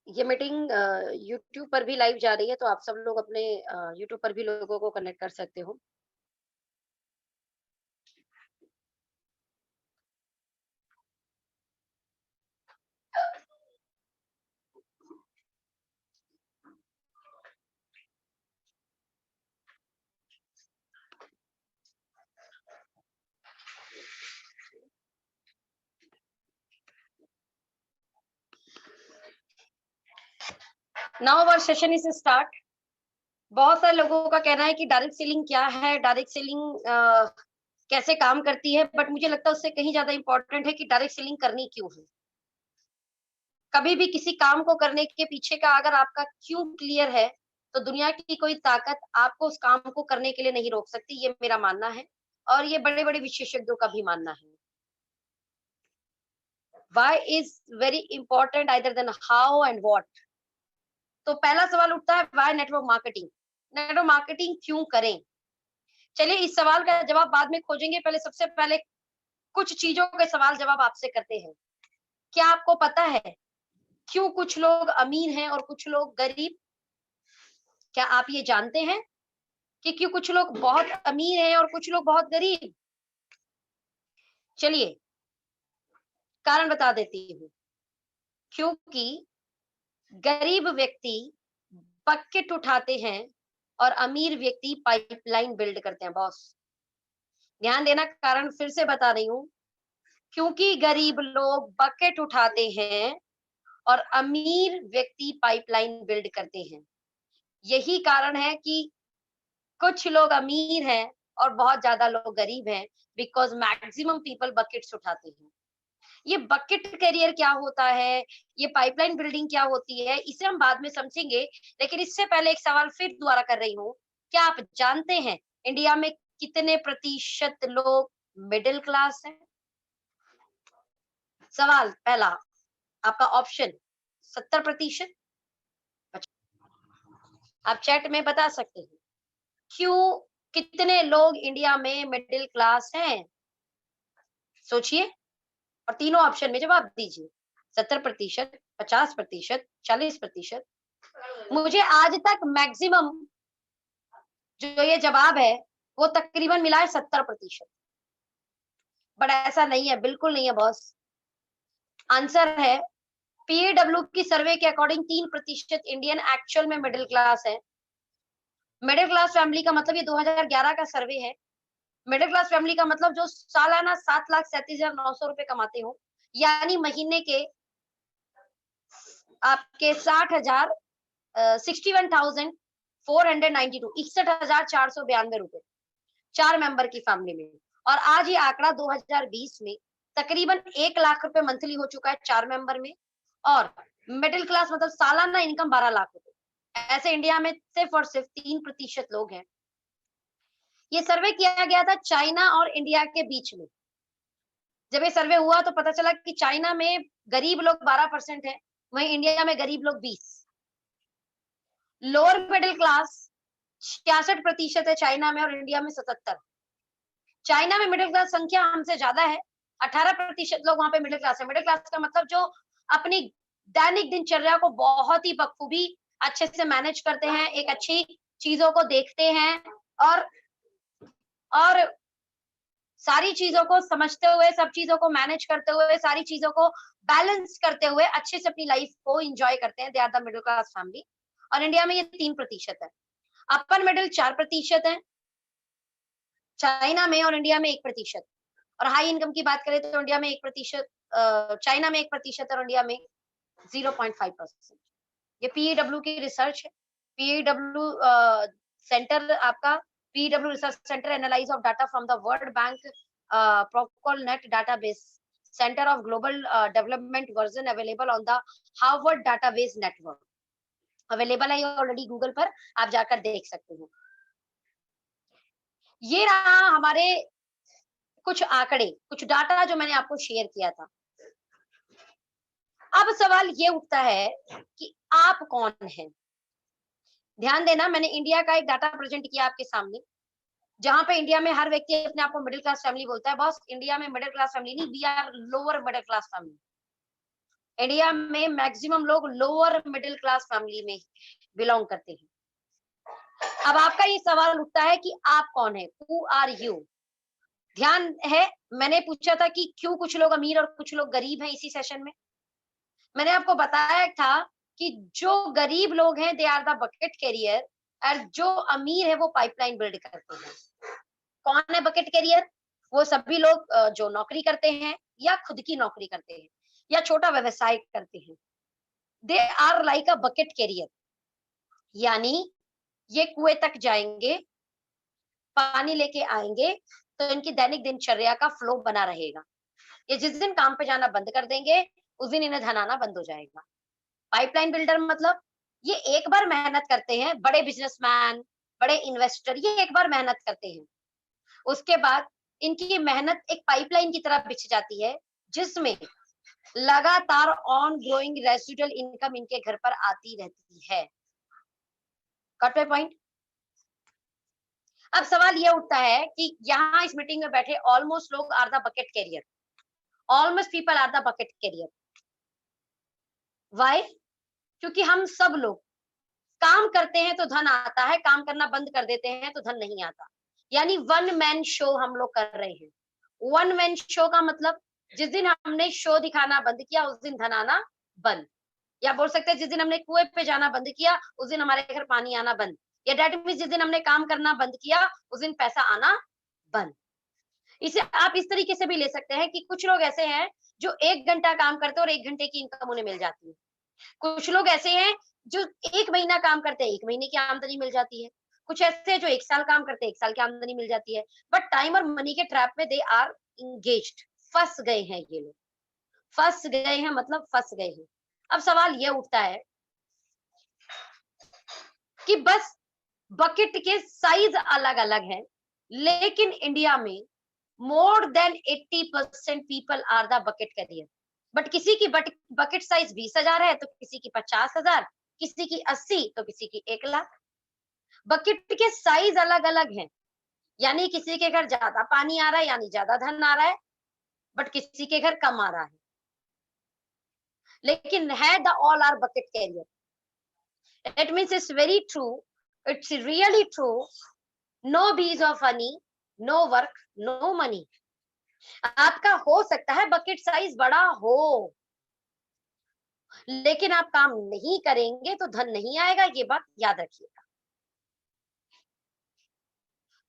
ये meeting YouTube पर भी लाइव जा रही है, तो आप सब लोग अपने यूट्यूब पर भी लोगों को कनेक्ट कर सकते हो। Now our session is start. बहुत सारे लोगों का कहना है कि डायरेक्ट सेलिंग क्या है, डायरेक्ट सेलिंग कैसे काम करती है, बट मुझे लगता है उससे कहीं ज्यादा इंपॉर्टेंट है कि डायरेक्ट सेलिंग करनी क्यों है। कभी भी किसी काम को करने के पीछे का अगर आपका क्यों क्लियर है, तो दुनिया की कोई ताकत आपको उस काम को करने के लिए नहीं रोक सकती, ये मेरा मानना है और ये बड़े बड़े विशेषज्ञों का भी मानना है। Why is very important either than how and what। तो पहला सवाल उठता है, why network marketing. Network marketing क्यों करें। चलिए इस सवाल का जवाब बाद में खोजेंगे, पहले सबसे पहले कुछ चीजों के सवाल जवाब आपसे करते हैं। क्या आपको पता है क्यों कुछ लोग अमीर हैं और कुछ लोग गरीब। क्या आप ये जानते हैं कि क्यों कुछ लोग बहुत अमीर हैं और कुछ लोग बहुत गरीब। चलिए कारण बता देती हूँ। क्योंकि गरीब व्यक्ति बकेट उठाते हैं और अमीर व्यक्ति पाइपलाइन बिल्ड करते हैं बॉस। ध्यान देना, कारण फिर से बता रही हूँ। क्योंकि गरीब लोग बकेट उठाते हैं और अमीर व्यक्ति पाइपलाइन बिल्ड करते हैं। यही कारण है कि कुछ लोग अमीर हैं और बहुत ज्यादा लोग गरीब हैं, बिकॉज मैक्सिमम पीपल बकेट्स उठाते हैं। ये बकेट करियर क्या होता है, ये पाइपलाइन बिल्डिंग क्या होती है, इसे हम बाद में समझेंगे। लेकिन इससे पहले एक सवाल फिर दोबारा कर रही हूँ। क्या आप जानते हैं इंडिया में कितने प्रतिशत लोग मिडिल क्लास हैं। सवाल पहला, आपका ऑप्शन 70%। आप चैट में बता सकते हैं क्यों, कितने लोग इंडिया में मिडिल क्लास हैं। सोचिए और तीनों ऑप्शन में जवाब दीजिए। 70%, 50%, 40%। मुझे आज तक मैक्सिमम जो ये जवाब है वो तकरीबन मिला है 70%। बट ऐसा नहीं है, बिल्कुल नहीं है बॉस। आंसर है पीडब्ल्यू की सर्वे के अकॉर्डिंग 3% इंडियन एक्चुअल में मिडिल क्लास है। मिडिल क्लास फैमिली का मतलब ये 2011 का सर्वे है। मिडिल क्लास फैमिली का मतलब जो सालाना 7,37,900 रुपए कमाते हो, यानी महीने के आपके 60,000 61,492 61,492 रुपए 4 मेंबर की फैमिली में। और आज ये आंकड़ा 2020 में तकरीबन 1 लाख रुपए मंथली हो चुका है 4 मेंबर में। और मिडिल क्लास मतलब सालाना इनकम 12 लाख रुपए। ऐसे इंडिया में सिर्फ और सिर्फ 3% लोग हैं। ये सर्वे किया गया था चाइना और इंडिया के बीच में। जब ये सर्वे हुआ तो पता चला कि चाइना में गरीब लोग 12% है, वहीं इंडिया में गरीब लोग 20। लोअर मिडिल क्लास 66% है चाइना में और इंडिया में 77। चाइना में मिडिल क्लास संख्या हमसे ज्यादा है, 18% लोग वहां पे मिडिल क्लास है। मिडिल क्लास का मतलब जो अपनी दैनिक दिनचर्या को बहुत ही बखूबी अच्छे से मैनेज करते हैं, एक अच्छी चीजों को देखते हैं और और सारी चीजों को समझते हुए, सब चीजों को मैनेज करते हुए, सारी चीजों को बैलेंस करते हुए अच्छे से अपनी लाइफ को एंजॉय करते हैं। They are the middle class family. और इंडिया में ये 3% है। अपर मिडिल 4% है चाइना में और इंडिया में 1%। और हाई इनकम की बात करें तो इंडिया में 1%, चाइना में 1% और इंडिया में 0.5%। ये पीडब्ल्यू की रिसर्च है। पीडब्ल्यू सेंटर आपका, P W research centre analyse of data from the World Bank protocol net database centre of global development version available on the Harvard database network. Available है already Google पर, आप जाकर देख सकते हो। ये रहा हमारे कुछ आंकड़े, कुछ डाटा जो मैंने आपको शेयर किया था। अब सवाल ये उठता है कि आप कौन हैं। ध्यान देना, मैंने इंडिया का एक डाटा प्रेजेंट किया आपके सामने, जहां पे इंडिया में हर व्यक्ति अपने आप को मिडिल क्लास फैमिली बोलता है। बॉस इंडिया में मिडिल क्लास फैमिली नहीं, we are lower middle class family. India में मैक्सिमम लोग लोअर मिडिल क्लास फैमिली में बिलोंग करते हैं। अब आपका ये सवाल उठता है कि आप कौन है, हु आर यू। ध्यान है, मैंने पूछा था कि क्यों कुछ लोग अमीर और कुछ लोग गरीब हैं इसी सेशन में। मैंने आपको बताया था कि जो गरीब लोग हैं they are the bucket carrier, और जो अमीर है वो पाइपलाइन बिल्ड करते हैं। कौन है बकेट कैरियर? वो सभी लोग जो नौकरी करते हैं या खुद की नौकरी करते हैं या छोटा व्यवसाय करते हैं। They are like a bucket carrier, यानी ये कुएं तक जाएंगे, पानी लेके आएंगे, तो इनकी दैनिक दिनचर्या का फ्लो बना रहेगा। ये जिस दिन काम पे जाना बंद कर देंगे, उस दिन इन्हें धन आना बंद हो जाएगा। पाइपलाइन बिल्डर मतलब ये एक बार मेहनत करते हैं, बड़े बिजनेसमैन, बड़े इन्वेस्टर ये एक बार मेहनत करते हैं। उसके बाद इनकी मेहनत एक पाइपलाइन की तरह बिछ जाती है, जिसमें लगातार ऑन ग्रोइंग रेसिडुअल इनकम इनके घर पर आती रहती है। Cut my point? अब सवाल ये उठता है कि यहाँ इस मीटिंग में बैठे ऑलमोस्ट लोग are the bucket carrier, almost people are the bucket carrier. Why? क्योंकि हम सब लोग काम करते हैं तो धन आता है, काम करना बंद कर देते हैं तो धन नहीं आता। यानी वन मैन शो हम लोग कर रहे हैं। वन मैन शो का मतलब जिस दिन हमने शो दिखाना बंद किया उस दिन धन आना बंद, या बोल सकते हैं जिस दिन हमने कुएं पे जाना बंद किया उस दिन हमारे घर पानी आना बंद, या डेट मीन्स जिस दिन हमने काम करना बंद किया उस दिन पैसा आना बंद। इसे आप इस तरीके से भी ले सकते हैं कि कुछ लोग ऐसे हैं जो 1 घंटा काम करते हैं और 1 घंटे की इनकम उन्हें मिल जाती है। कुछ लोग ऐसे हैं जो 1 महीना काम करते हैं, 1 महीने की आमदनी मिल जाती है। कुछ ऐसे हैं जो 1 साल काम करते हैं, 1 साल की आमदनी मिल जाती है। बट टाइम और मनी के ट्रैप में दे आर इंगेज्ड, फंस गए हैं ये लोग। फंस गए हैं मतलब फंस गए हैं। अब सवाल ये उठता है कि बस बकेट के साइज अलग अलग हैं, लेकिन इंडिया में more than 80% people are the bucket carrier. But किसी की बकेट साइज 20,000 है तो किसी की 50,000, किसी की 80 तो किसी की 1 लाख। बकेट के साइज अलग अलग हैं, यानी किसी के घर ज्यादा पानी आ रहा है यानी ज्यादा धन आ रहा है, बट किसी के घर कम आ रहा है, लेकिन है the all are bucket carrier. It means it's very true, it's really true, no bees of honey, no work, no money. आपका हो सकता है बकेट साइज बड़ा हो, लेकिन आप काम नहीं करेंगे तो धन नहीं आएगा, ये बात याद रखिएगा।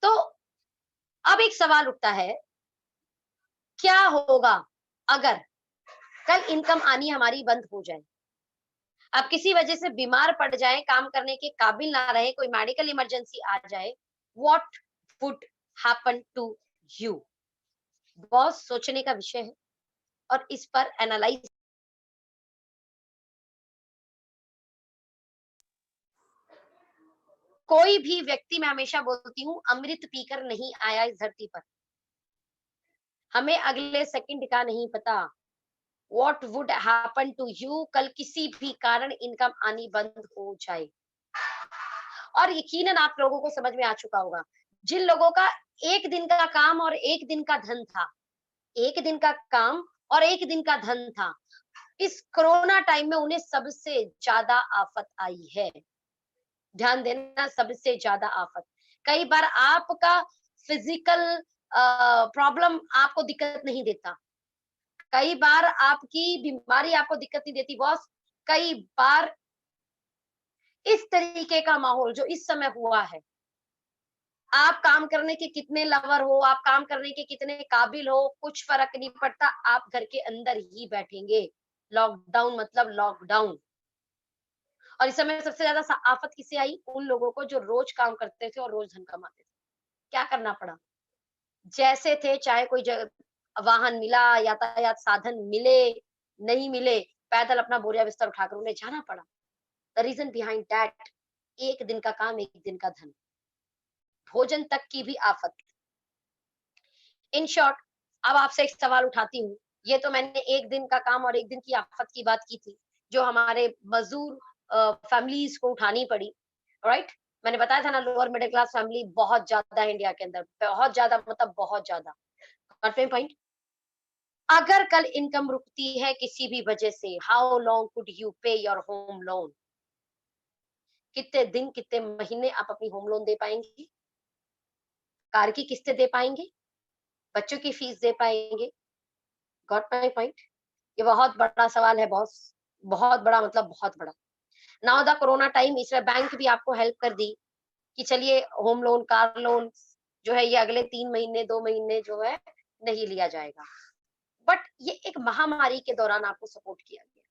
तो अब एक सवाल उठता है, क्या होगा अगर कल इनकम आनी हमारी बंद हो जाए? आप किसी वजह से बीमार पड़ जाएं, काम करने के काबिल ना रहे, कोई मेडिकल इमरजेंसी आ जाए, what would happen to you? बहुत सोचने का विषय है और इस पर एनालाइज। कोई भी व्यक्ति, मैं हमेशा बोलती हूँ, अमृत पीकर नहीं आया इस धरती पर। हमें अगले सेकंड का नहीं पता what would happen to you, कल किसी भी कारण इनकम आनी बंद हो जाए। और यकीनन आप लोगों को समझ में आ चुका होगा, जिन लोगों का 1 दिन का काम और 1 दिन का धन था, 1 दिन का काम और 1 दिन का धन था, इस कोरोना टाइम में उन्हें सबसे ज्यादा आफत आई है। ध्यान देना, सबसे ज्यादा आफत। कई बार आपका फिजिकल प्रॉब्लम आपको दिक्कत नहीं देता, कई बार आपकी बीमारी आपको दिक्कत नहीं देती बॉस, कई बार इस तरीके का माहौल जो इस समय हुआ है, आप काम करने के कितने लवर हो, आप काम करने के कितने काबिल हो, कुछ फर्क नहीं पड़ता, आप घर के अंदर ही बैठेंगे। लॉकडाउन मतलब लॉकडाउन। और इस समय सबसे ज्यादा आफत किसे आई? उन लोगों को जो रोज काम करते थे और रोज धन कमाते थे। क्या करना पड़ा? जैसे थे, चाहे कोई वाहन मिला, यातायात साधन मिले, नहीं मिले, पैदल अपना बोरिया बिस्तर उठाकर उन्हें जाना पड़ा। द रीजन बिहाइंड दैट, 1 दिन का काम, 1 दिन का धन, भोजन तक की भी आफत। इन शॉर्ट, अब आपसे एक सवाल उठाती हूँ। ये तो मैंने 1 दिन का काम और 1 दिन की आफत की बात की थी, जो हमारे मजदूर फैमिलीज को उठानी पड़ी, राइट? मैंने बताया था ना, लोअर मिडिल क्लास फैमिली बहुत ज्यादा है इंडिया के अंदर, बहुत ज्यादा मतलब बहुत ज्यादा। पॉइंट। अगर कल इनकम रुकती है किसी भी वजह से, हाउ लॉन्ग कुड यू पे योर होम लोन? कितने दिन, कितने महीने आप अपनी होम लोन दे पाएंगे? कार की किस्तें दे पाएंगे? बच्चों की फीस दे पाएंगे? Got my point? ये बहुत बड़ा सवाल है बॉस, बहुत बड़ा, मतलब बहुत बड़ा। नाउ द कोरोना टाइम, इसमें बैंक भी आपको हेल्प कर दी कि चलिए होम लोन, कार लोन जो है ये अगले 3 महीने, 2 महीने जो है नहीं लिया जाएगा। बट ये एक महामारी के दौरान आपको सपोर्ट किया गया।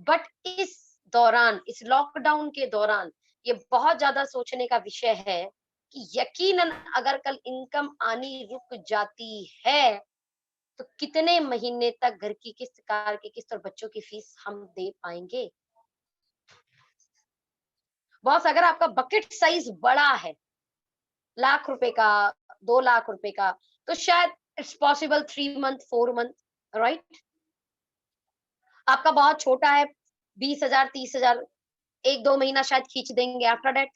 बट इस दौरान, इस लॉकडाउन के दौरान, ये बहुत ज्यादा सोचने का विषय है कि यकीनन अगर कल इनकम आनी रुक जाती है तो कितने महीने तक घर की किस्त, कार की किस्त और बच्चों की फीस हम दे पाएंगे? बॉस, अगर आपका बकेट साइज बड़ा है, लाख रुपए का, 2 लाख रुपए का, तो शायद it's possible 3 month, 4 month, right? आपका बहुत छोटा है, 20,000, 30,000, 1-2 महीना शायद खींच देंगे। आफ्टर दैट,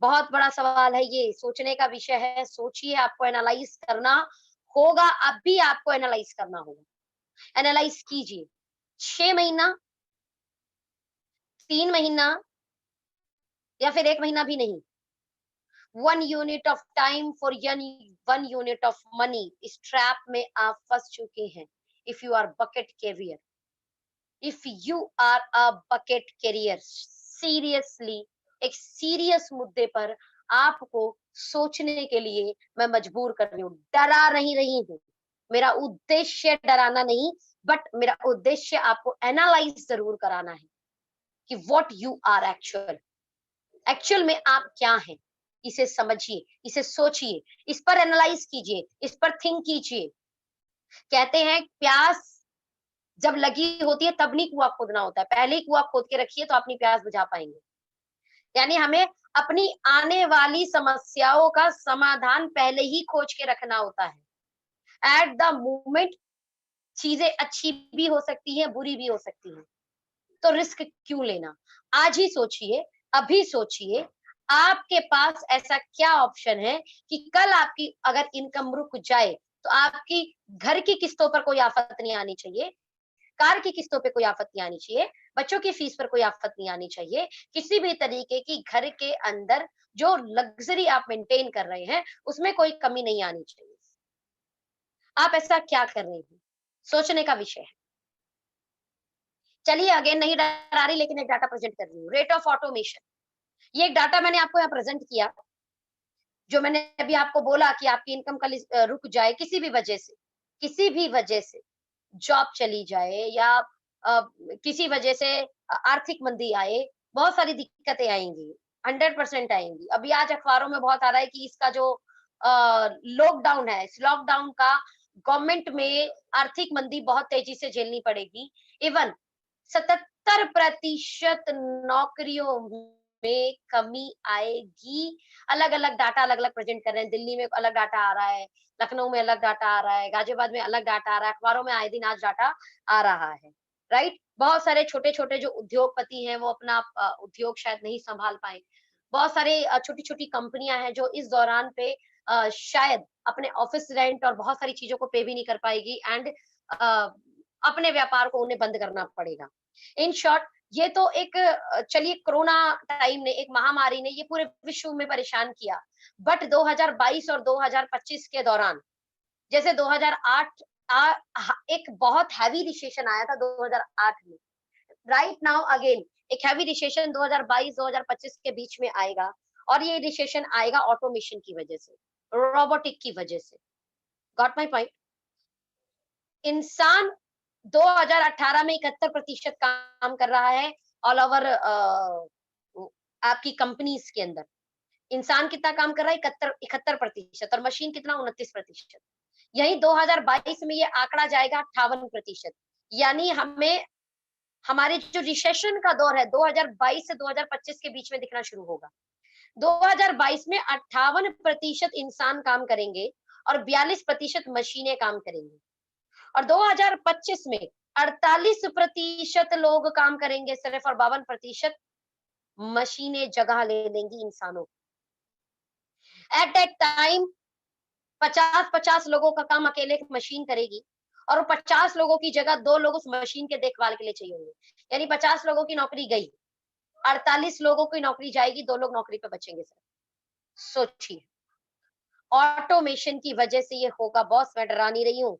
बहुत बड़ा सवाल है ये, सोचने का विषय है। सोचिए, आपको एनालाइज करना होगा, अब भी आपको एनालाइज करना होगा। एनालाइज कीजिए, 6 महीना, 3 महीना, या फिर 1 महीना भी नहीं, 1 unit of time for 1 unit of money, इस ट्रैप में आप फंस चुके हैं। If you are bucket carrier, if you are a bucket carrier, seriously, एक सीरियस मुद्दे पर आपको सोचने के लिए मैं मजबूर कर रही हूँ, डरा नहीं रही हूँ। मेरा उद्देश्य डराना नहीं, बट मेरा उद्देश्य आपको एनालाइज जरूर कराना है कि what you are actual, actual में आप क्या हैं। इसे समझिए, इसे सोचिए, इस पर एनालाइज कीजिए, इस पर थिंक कीजिए। कहते हैं प्यास जब लगी होती है तब नहीं कुआं खोदना होता है, पहले ही कुआं खोद के रखिए तो अपनी प्यास बुझा पाएंगे। यानी हमें अपनी आने वाली समस्याओं का समाधान पहले ही खोज के रखना होता है। एट द मोमेंट चीजें अच्छी भी हो सकती है, बुरी भी हो सकती है, तो रिस्क क्यों लेना? आज ही सोचिए, अभी सोचिए, आपके पास ऐसा क्या ऑप्शन है कि कल आपकी अगर इनकम रुक जाए तो आपकी घर की किस्तों पर कोई आफत नहीं आनी चाहिए, कार की किस्तों पे कोई आफत नहीं आनी चाहिए, बच्चों की फीस पर कोई आफत नहीं आनी चाहिए, किसी भी तरीके की घर के अंदर जो लग्जरी आप मेंटेन कर रहे हैं उसमें कोई कमी नहीं आनी चाहिए। आप ऐसा क्या कर रहे हैं? सोचने का विषय है। चलिए, अगेन नहीं डरा रही, लेकिन एक डाटा प्रेजेंट कर रही हूँ, रेट ऑफ ऑटोमेशन। ये एक डाटा मैंने आपको यहाँ प्रेजेंट किया, जो मैंने अभी आपको बोला कि आपकी इनकम कल रुक जाए किसी भी वजह से, किसी भी वजह से जॉब चली जाए या किसी वजह से आर्थिक मंदी आए, बहुत सारी दिक्कतें आएंगी, 100% आएंगी। अभी आज अखबारों में बहुत आ रहा है कि इसका जो लॉकडाउन है, इस लॉकडाउन का गवर्नमेंट में आर्थिक मंदी बहुत तेजी से झेलनी पड़ेगी। इवन 77% नौकरियों में कमी आएगी। अलग-अलग डाटा अलग-अलग प्रेज़ेंट कर रहे हैं। दिल्ली में अलग डाटा आ रहा है, लखनऊ में अलग डाटा आ रहा है, गाज़ियाबाद में अलग डाटा आ रहा है, अखबारों में आए दिन आज डाटा आ रहा है, राइट? बहुत सारे छोटे-छोटे जो उद्योगपति हैं, वो अपना उद्योग शायद नहीं सँभाल पाएँ। बहुत सारे छोटी-छोटी कंपनियाँ हैं जो इस दौरान पे शायद अपने ऑफ़िस रेंट और बहुत सारी चीज़ों को पे भी नहीं कर पाएगी, एंड अ, अपने व्यापार को उन्हें बंद करना पड़ेगा। इन शॉर्ट, ये तो एक चलिए कोरोना टाइम ने, एक महामारी ने ये पूरे विश्व में परेशान किया। बट 2022 और 2025 के दौरान, जैसे 2008 एक बहुत हैवी रिसेशन आया था 2008 में। राइट नाउ अगेन एक हैवी रिसेशन 2022-2025 के बीच में आएगा, और ये रिसेशन आएगा ऑटोमेशन की वजह से, रोबोटिक की वजह से। Got my point? इंसान 2018 में 71% काम कर रहा है ऑल ओवर आपकी कंपनीज के अंदर। इंसान कितना काम कर रहा है? 71% और मशीन कितना? 29%। यही 2022 में ये आंकड़ा जाएगा 58%। यानी हमें हमारे जो रिसेशन का दौर है 2022 से 2025 के बीच में दिखना शुरू होगा। 2022 में 58% इंसान काम करेंगे और 42% मशीनें काम करेंगी, और 2025 में 48% लोग काम करेंगे सिर्फ, और 52% मशीनें जगह ले लेंगी इंसानों की। एट दैट टाइम 50-50 लोगों का काम अकेले एक मशीन करेगी और वो 50 लोगों की जगह 2 लोग उस मशीन के देखभाल के लिए चाहिए होंगे। यानी 50 लोगों की नौकरी गई, 48 लोगों की नौकरी जाएगी, 2 लोग नौकरी पे बचेंगे सिर्फ। सोचिए, ऑटोमेशन की वजह से ये होगा बॉस, मैं डरा नहीं रही हूँ।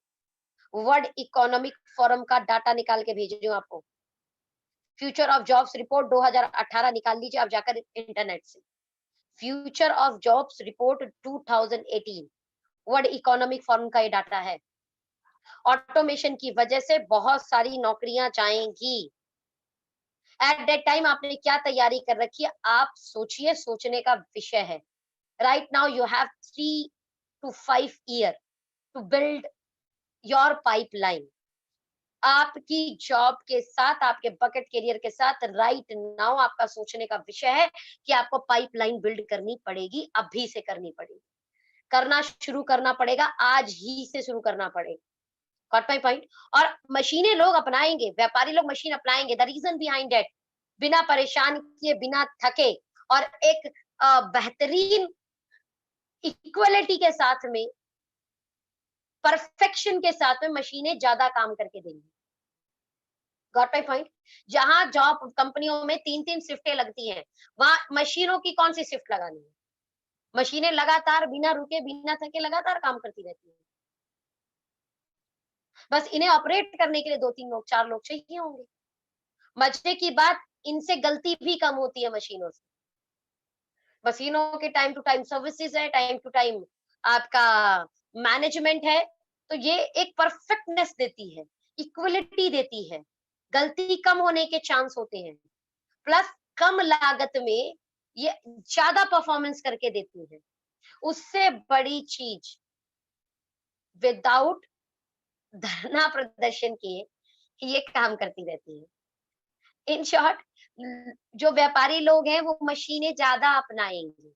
वर्ल्ड इकोनॉमिक फोरम का डाटा निकाल के भेज रही हूँ आपको। फ्यूचर ऑफ जॉब्स रिपोर्ट 2018 निकाल लीजिए आप जाकर इंटरनेट से। Future of jobs report 2018 world economic forum का ये डाटा है। ऑटोमेशन की वजह से बहुत सारी नौकरियां जाएंगी। एट दैट टाइम आपने क्या तैयारी कर रखी है, आप सोचिए, सोचने का विषय है। Right now you have 3 to 5 year to build your pipeline. आपकी जॉब के साथ, आपके बकेट करियर के साथ राइट नाउ आपका सोचने का विषय है कि आपको पाइपलाइन बिल्ड करनी पड़ेगी, अभी से करनी पड़ेगी। करना शुरू करना पड़ेगा, आज ही से शुरू करना पड़ेगा। Got my point? और मशीनें लोग अपनाएंगे, व्यापारी लोग मशीन अपनाएंगे। द रीजन बिहाइंड दैट, बिना परेशान किए, बिना थके और एक बेहतरीन इक्वलिटी के साथ में, परफेक्शन के साथ में मशीनें ज्यादा काम करके देंगी। Got my point? जहां जॉब कंपनियों में 3-3 शिफ्टें लगती हैं, वहां मशीनों की कौन सी शिफ्ट लगानी है? मशीनें लगातार बिना रुके, बिना थके लगातार काम करती रहती हैं। बस इन्हें ऑपरेट करने के लिए 2-3 लोग, 4 लोग चाहिए होंगे। मजे की बात, इनसे गलती भी कम होती है मशीनों से। मशीनों के टाइम टू टाइम सर्विसेज है, टाइम टू टाइम आपका मैनेजमेंट है, तो ये एक परफेक्टनेस देती है, इक्वलिटी देती है, गलती कम होने के चांस होते हैं, प्लस कम लागत में ये ज्यादा परफॉर्मेंस करके देती है। उससे बड़ी चीज, विदाउट धरना प्रदर्शन किए ये काम करती रहती है। इन शॉर्ट, जो व्यापारी लोग हैं वो मशीनें ज्यादा अपनाएंगे,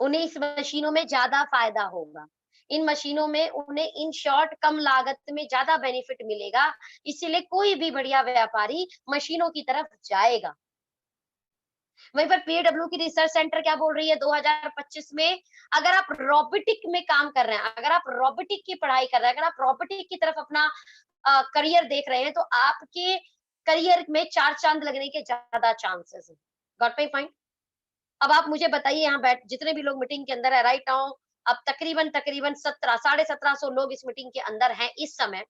उन्हें इस मशीनों में ज्यादा फायदा होगा। इन मशीनों में उन्हें इन शॉर्ट कम लागत में ज्यादा बेनिफिट मिलेगा, इसीलिए कोई भी बढ़िया व्यापारी मशीनों की तरफ जाएगा। वहीं पर पीडब्ल्यू की रिसर्च सेंटर क्या बोल रही है 2025 में, अगर आप रोबोटिक में काम कर रहे हैं, अगर आप रोबोटिक की पढ़ाई कर रहे हैं, अगर आप रोबोटिक की तरफ अपना करियर देख रहे हैं, तो आपके करियर में 4 चांद लगने के ज्यादा चांसेस है। Got my point? अब आप मुझे बताइए, यहाँ बैठ जितने भी लोग मीटिंग के अंदर है राइट नाउ, अब तकरीबन तकरीबन 1700-1750 लोग इस मीटिंग के अंदर हैं इस समय।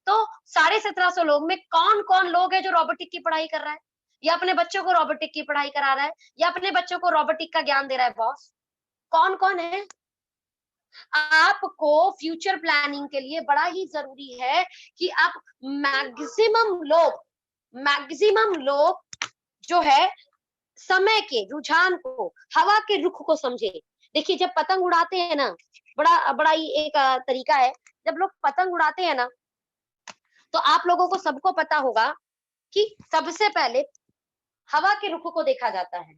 तो 1750 लोग में कौन कौन लोग है जो रोबोटिक की पढ़ाई कर रहा है, या अपने बच्चों को रोबोटिक की पढ़ाई करा रहा है, या अपने बच्चों को रोबोटिक का ज्ञान दे रहा है? बॉस, कौन कौन है? आपको फ्यूचर प्लानिंग के लिए बड़ा ही जरूरी है कि आप मैक्सिमम लोग जो है समय के रुझान को, हवा के रुख को समझे। देखिए, जब पतंग उड़ाते हैं ना, बड़ा बड़ा ही एक तरीका है, जब लोग पतंग उड़ाते हैं ना, तो आप लोगों को सबको पता होगा कि सबसे पहले हवा के रुख को देखा जाता है।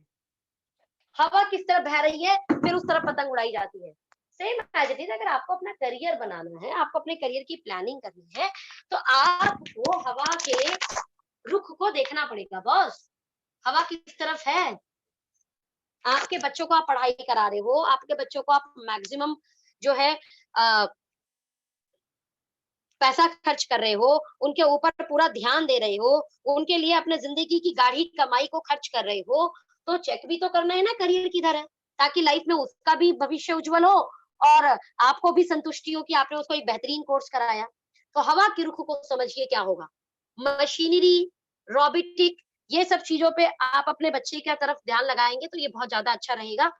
हवा किस तरफ बह रही है, फिर उस तरफ पतंग उड़ाई जाती है। सेम एज इट इज, अगर आपको अपना करियर बनाना है, आपको अपने करियर की प्लानिंग करनी है, तो आपको हवा के रुख को देखना पड़ेगा बॉस। हवा किस तरफ है? आपके बच्चों को आप पढ़ाई करा रहे हो, आपके बच्चों को आप मैक्सिमम जो है पैसा खर्च कर रहे हो, उनके ऊपर पूरा ध्यान दे रहे हो, उनके लिए अपने जिंदगी की गाढ़ी कमाई को खर्च कर रहे हो, तो चेक भी तो करना है ना करियर किधर है, ताकि लाइफ में उसका भी भविष्य उज्जवल हो और आपको भी संतुष्टि हो कि आपने उसको एक बेहतरीन कोर्स कराया। तो हवा के रुख को समझिए क्या होगा। मशीनरी, रोबोटिक, ये सब चीजों पे आप अपने बच्चे की तरफ ध्यान लगाएंगे तो ये बहुत ज्यादा अच्छा रहेगा।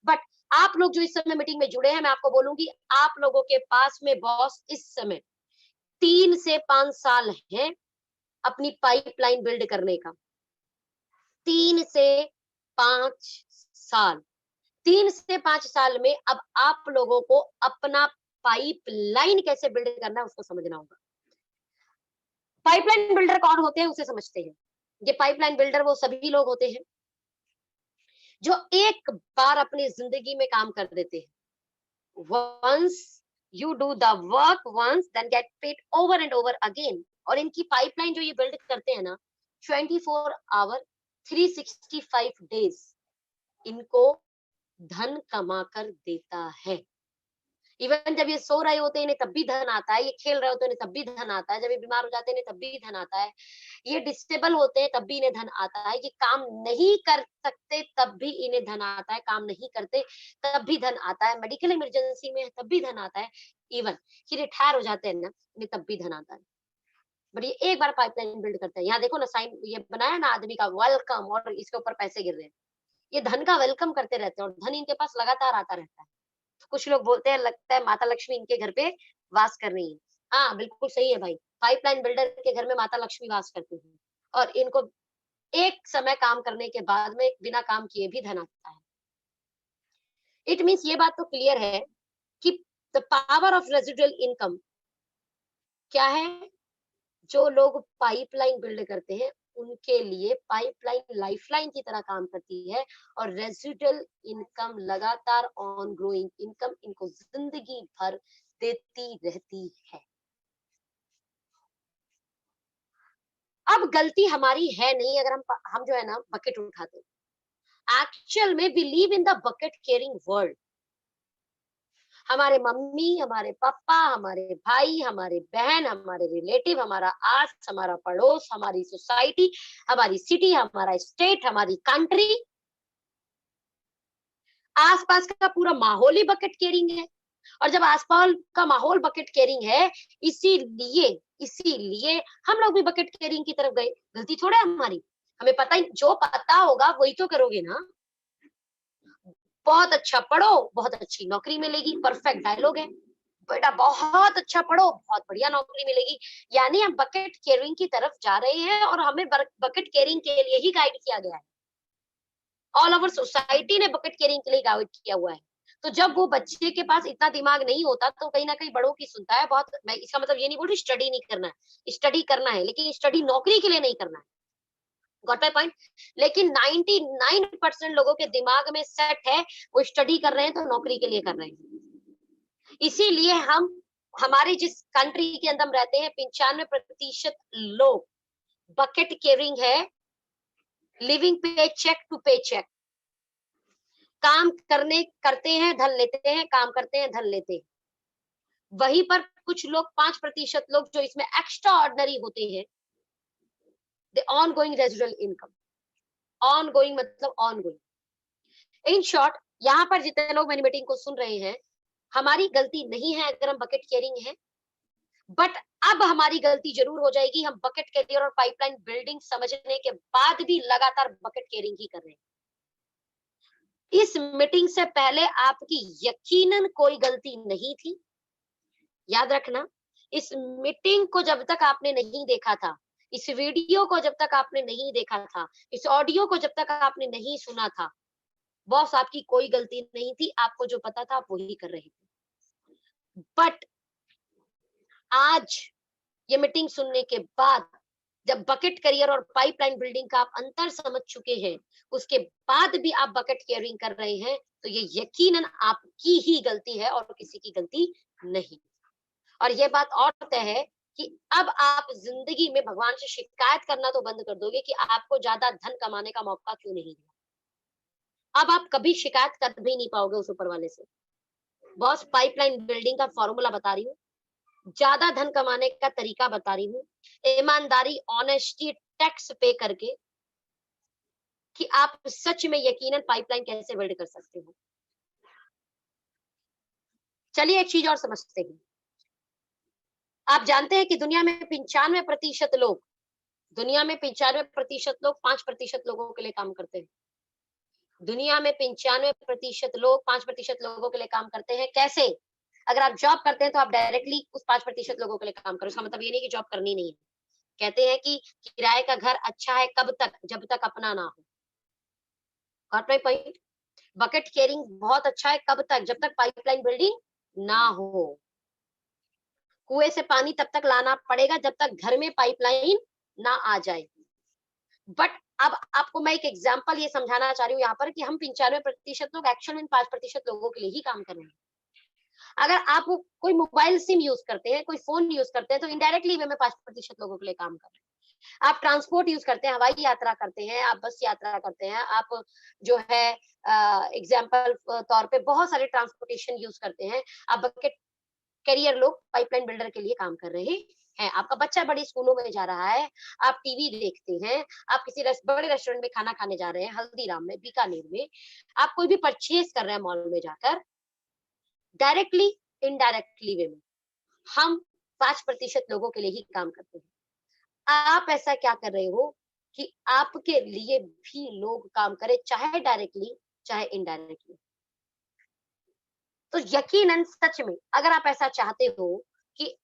बट आप लोग जो इस समय मीटिंग में जुड़े हैं, मैं आपको बोलूंगी, आप लोगों के पास में बॉस इस समय 3 से 5 साल है अपनी पाइपलाइन बिल्ड करने का। 3 से 5 साल, 3 से 5 साल में अब आप लोगों को अपना पाइपलाइन कैसे बिल्ड करना है उसको समझना होगा। पाइपलाइन बिल्डर कौन होते हैं उसे समझते हैं। ये पाइपलाइन बिल्डर वो सभी लोग होते हैं जो एक बार अपनी जिंदगी में काम कर देते हैं। Once you do the work once, then get paid over and over again. और इनकी पाइपलाइन जो ये बिल्ड करते हैं ना, 24 आवर 365 डेज इनको धन कमा कर देता है। इवन जब ये सो रहे होते हैं इन्हें तब भी धन आता है, ये खेल रहे होते हैं इन्हें तब भी धन आता है, जब ये बीमार हो जाते हैं इन्हें तब भी धन आता है, ये डिसेबल होते हैं तब भी इन्हें धन आता है, ये काम नहीं कर सकते तब भी इन्हें धन आता है, काम नहीं करते तब भी धन आता है, मेडिकल इमरजेंसी में है तब भी धन आता है, इवन कि रिटायर हो जाते हैं ना इन्हें तब भी धन आता है। बट ये एक बार पाइपलाइन बिल्ड करते हैं, यहाँ देखो ना साइन ये बनाया ना आदमी का वेलकम, और इसके ऊपर पैसे गिर रहे हैं, ये धन का वेलकम करते रहते हैं और धन इनके पास लगातार आता रहता है। कुछ लोग बोलते हैं लगता है माता लक्ष्मी इनके घर पे वास कर रही है। हाँ, बिल्कुल सही है भाई। पाइपलाइन बिल्डर के घर में माता लक्ष्मी वास करती है और इनको एक समय काम करने के बाद में बिना काम किए भी धन आता है। इट मीन्स ये बात तो क्लियर है कि the power of residual income क्या है? जो लोग पाइपलाइन बिल्ड करते हैं उनके लिए पाइपलाइन लाइफलाइन की तरह काम करती है और रेजिडुअल इनकम लगातार ऑन ग्रोइंग इनकम इनको जिंदगी भर देती रहती है। अब गलती हमारी है नहीं अगर हम जो है ना बकेट उठाते हैं। एक्चुअल में we live in the bucket caring world. हमारे मम्मी, हमारे पापा, हमारे भाई, हमारे बहन, हमारे रिलेटिव, हमारा आस, हमारा पड़ोस, हमारी सोसाइटी, हमारी सिटी, हमारा स्टेट, हमारी कंट्री, आसपास का पूरा माहौल ही बकेट केयरिंग है। और जब आसपास का माहौल बकेट केयरिंग है, इसीलिए इसीलिए हम लोग भी बकेट केयरिंग की तरफ गए। गलती थोड़ा है हमारी, हमें पता ही जो पता होगा वही तो करोगे ना। बहुत अच्छा पढ़ो, बहुत अच्छी नौकरी मिलेगी, परफेक्ट डायलॉग है। बेटा बहुत अच्छा पढ़ो, बहुत बढ़िया नौकरी मिलेगी। यानी हम बकेट केयरिंग की तरफ जा रहे हैं और हमें बकेट केयरिंग के लिए ही गाइड किया गया है। ऑल ओवर सोसाइटी ने बकेट केयरिंग के लिए गाइड किया हुआ है। तो जब वो बच्चे के पास इतना दिमाग नहीं होता तो कहीं ना कहीं बड़ों की सुनता है बहुत। मैं इसका मतलब ये नहीं बोल रही स्टडी नहीं करना है, स्टडी करना है, लेकिन स्टडी नौकरी के लिए नहीं करना है। Got my point? लेकिन 99% लोगों के दिमाग में सेट है वो स्टडी कर रहे हैं तो नौकरी के लिए कर रहे हैं। इसीलिए हम हमारे जिस कंट्री के अंदर हम रहते हैं 95% लोग बकेट केयरिंग है, लिविंग पे चेक टू पे चेक। काम करते हैं धन लेते हैं, काम करते हैं धन लेते हैं। वहीं पर कुछ लोग 5% लोग जो इसमें एक्स्ट्रा ऑर्डिनरी होते हैं, the on going residual income. On going मतलब ऑन गोइंग। इन शॉर्ट यहाँ पर जितने लोग मेरी मीटिंग को सुन रहे हैं, हमारी गलती नहीं है अगर हम बकेट केयरिंग है, बट अब हमारी गलती जरूर हो जाएगी हम बकेट कैरियर और पाइपलाइन बिल्डिंग समझने के बाद भी लगातार बकेट केयरिंग ही कर रहे हैं। इस मीटिंग से पहले आपकी यकीनन कोई गलती नहीं थी। याद रखना, इस मीटिंग को जब तक आपने नहीं देखा था, इस वीडियो को जब तक आपने नहीं देखा था, इस ऑडियो को जब तक आपने नहीं सुना था, बॉस आपकी कोई गलती नहीं थी। आपको जो पता था आप वही कर रहे थे। बट आज ये मीटिंग सुनने के बाद जब बकेट करियर और पाइपलाइन बिल्डिंग का आप अंतर समझ चुके हैं, उसके बाद भी आप बकेट केयरिंग कर रहे हैं, तो ये यकीनन आपकी ही गलती है और किसी की गलती नहीं। और ये बात और तय है कि अब आप जिंदगी में भगवान से शिकायत करना तो बंद कर दोगे कि आपको ज्यादा धन कमाने का मौका क्यों नहीं दिया। अब आप कभी शिकायत कर भी नहीं पाओगे उस ऊपर वाले से। बॉस पाइपलाइन बिल्डिंग का फॉर्मूला बता रही हूँ, ज्यादा धन कमाने का तरीका बता रही हूँ, ईमानदारी, ऑनेस्टी, टैक्स पे करके, कि आप सच में यकीनन पाइपलाइन कैसे बिल्ड कर सकते हो। चलिए एक चीज और समझते हैं। आप जानते हैं कि दुनिया में 95% लोग, दुनिया में 95% लोग 5% लोगों के लिए काम करते हैं। दुनिया में 95% लोग 5% लोगों के लिए काम करते हैं। कैसे? अगर आप जॉब करते हैं तो आप डायरेक्टली उस 5% लोगों के लिए काम करो। इसका मतलब ये नहीं कि जॉब करनी नहीं है। कहते हैं कि किराए का घर अच्छा है कब तक? जब तक अपना ना हो। Got my point? Bucket caring बहुत अच्छा है कब तक? जब तक पाइपलाइन बिल्डिंग ना हो। कुएं से पानी तब तक लाना पड़ेगा जब तक घर में पाइपलाइन ना आ जाए। बट अब आपको मैं एक एग्जांपल ये समझाना चाह रही हूँ यहाँ पर कि हम 95% लोग एक्चुअल में 5% लोगों के लिए ही काम कर रहे हैं। अगर आप कोई मोबाइल सिम यूज करते हैं, कोई फोन यूज करते हैं, तो इनडायरेक्टली वे में 5% लोगों के लिए काम कर रहे हैं। आप ट्रांसपोर्ट यूज करते हैं, हवाई यात्रा करते हैं, आप बस यात्रा करते हैं, आप जो है एग्जाम्पल तौर पे बहुत सारे ट्रांसपोर्टेशन यूज करते हैं। आप बकेट कैरियर लोग पाइपलाइन बिल्डर के लिए काम कर रहे हैं। आपका बच्चा बड़े स्कूलों में जा रहा है, आप टीवी देखते हैं, आप किसी बड़े रेस्टोरेंट में खाना खाने जा रहे हैं, हल्दीराम में, बीकानेर में, आप कोई भी परचेज कर रहे हैं मॉल में जाकर, डायरेक्टली इनडायरेक्टली वे में हम 5% लोगों के लिए ही काम करते हैं। आप ऐसा क्या कर रहे हो कि आपके लिए भी लोग काम करें, चाहे डायरेक्टली चाहे इनडायरेक्टली। तो यकीनन सच में अगर आप ऐसा चाहते हो कि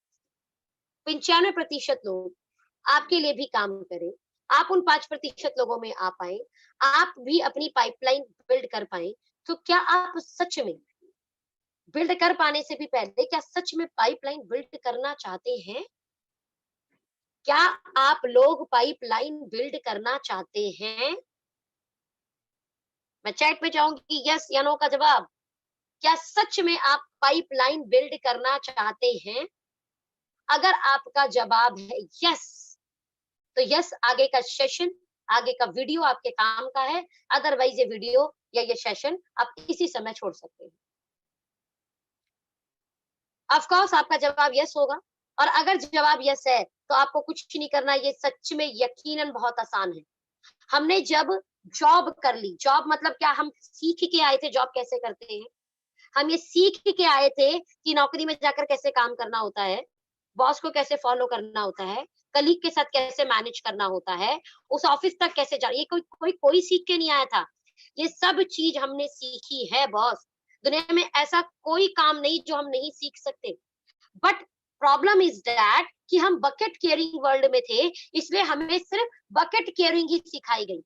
95% लोग आपके लिए भी काम करें, आप उन 5% लोगों में आ पाए, आप भी अपनी पाइपलाइन बिल्ड कर पाए, तो क्या आप सच में बिल्ड कर पाने से भी पहले क्या सच में पाइपलाइन बिल्ड करना चाहते हैं? क्या आप लोग पाइपलाइन बिल्ड करना चाहते हैं? मैं चैट पे चाहूंगी यस या नो का जवाब। क्या सच में आप पाइपलाइन बिल्ड करना चाहते हैं? अगर आपका जवाब है यस, तो यस, आगे का सेशन, आगे का वीडियो आपके काम का है। अदरवाइज ये वीडियो या ये सेशन आप इसी समय छोड़ सकते हैं। ऑफ कोर्स आपका जवाब यस होगा, और अगर जवाब यस है तो आपको कुछ नहीं करना, ये सच में यकीनन बहुत आसान है। हमने जब जॉब कर ली, जॉब मतलब क्या, हम सीख के आए थे जॉब कैसे करते हैं, हम ये सीख के आए थे कि नौकरी में जाकर कैसे काम करना होता है, बॉस को कैसे फॉलो करना होता है, कलीग के साथ कैसे मैनेज करना होता है, उस ऑफिस तक कैसे जा, ये कोई सीख के नहीं आया था। ये सब चीज हमने सीखी है बॉस। दुनिया में ऐसा कोई काम नहीं जो हम नहीं सीख सकते। बट प्रॉब्लम इज दैट कि हम बकेट केयरिंग वर्ल्ड में थे, इसलिए हमें सिर्फ बकेट केयरिंग ही सिखाई गई।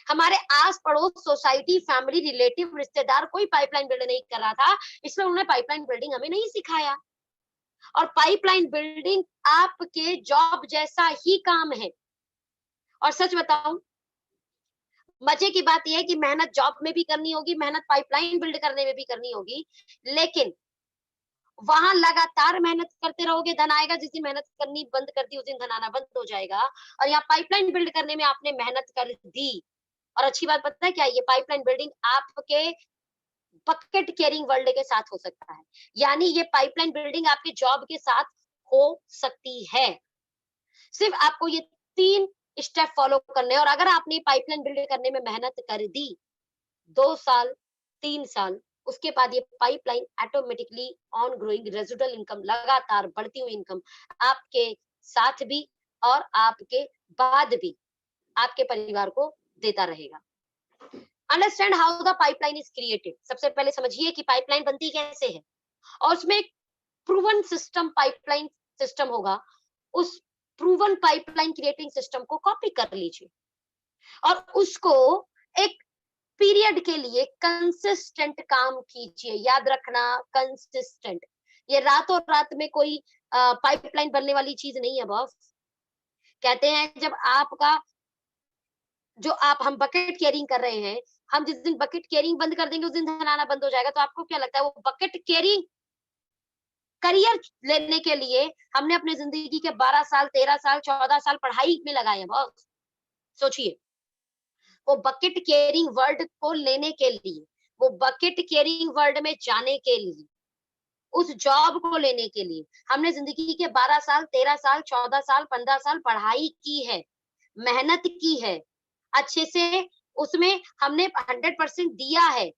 हमारे आस पड़ोस, सोसाइटी, फैमिली, रिलेटिव, रिश्तेदार कोई पाइपलाइन बिल्ड नहीं कर रहा था, इसलिए उन्होंने पाइपलाइन बिल्डिंग हमें नहीं सिखाया। और पाइपलाइन बिल्डिंग आपके जॉब जैसा ही काम है। और सच बताऊं, मजे की बात यह है कि मेहनत जॉब में भी करनी होगी, मेहनत पाइपलाइन बिल्ड करने में भी करनी होगी, लेकिन वहां लगातार मेहनत करते रहोगे, धन आएगा। जिस दिन मेहनत करनी बंद कर दी, उस दिन धन आना बंद हो जाएगा। और यहाँ पाइपलाइन बिल्ड करने में आपने मेहनत कर दी, और अच्छी बात पता है क्या, ये पाइपलाइन बिल्डिंग आपके बकेट केयरिंग वर्ल्ड के साथ हो सकता है, यानी ये पाइपलाइन बिल्डिंग आपके जॉब के साथ हो सकती है। सिर्फ आपको ये 3 स्टेप फॉलो करने, और अगर आपने पाइपलाइन बिल्ड करने में मेहनत कर दी 2 साल, 3 साल, उसके बाद ये pipeline automatically on growing residual income, लगातार बढ़ती हुई इनकम आपके साथ भी और आपके बाद भी आपके परिवार को देता रहेगा। Understand how the pipeline is created. सबसे पहले समझिए कि पाइपलाइन बनती कैसे है, और उसमें एक प्रूवन सिस्टम, पाइपलाइन सिस्टम होगा। उस प्रूवन पाइपलाइन क्रिएटिंग सिस्टम को कॉपी कर लीजिए और उसको एक पीरियड के लिए कंसिस्टेंट काम कीजिए। याद रखना, कंसिस्टेंट, ये रातों रात में कोई पाइपलाइन बनने वाली चीज नहीं है बॉस। कहते हैं जब आपका जो आप हम बकेट केयरिंग कर रहे हैं, हम जिस दिन बकेट केयरिंग बंद कर देंगे उस दिन धन आना बंद हो जाएगा। तो आपको क्या लगता है, वो बकेट केयरिंग करियर लेने के लिए हमने अपने जिंदगी के 12 साल, 13 साल, 14 साल पढ़ाई में लगाए हैं बॉस। सोचिए, वो बकेट केयरिंग वर्ल्ड को लेने के लिए, वो बकेट केयरिंग वर्ल्ड में जाने के लिए, उस जॉब को लेने के लिए हमने जिंदगी के 12 साल, 13 साल, 14 साल, 15 साल पढ़ाई की है, मेहनत की है, अच्छे से उसमें हमने 100% दिया है।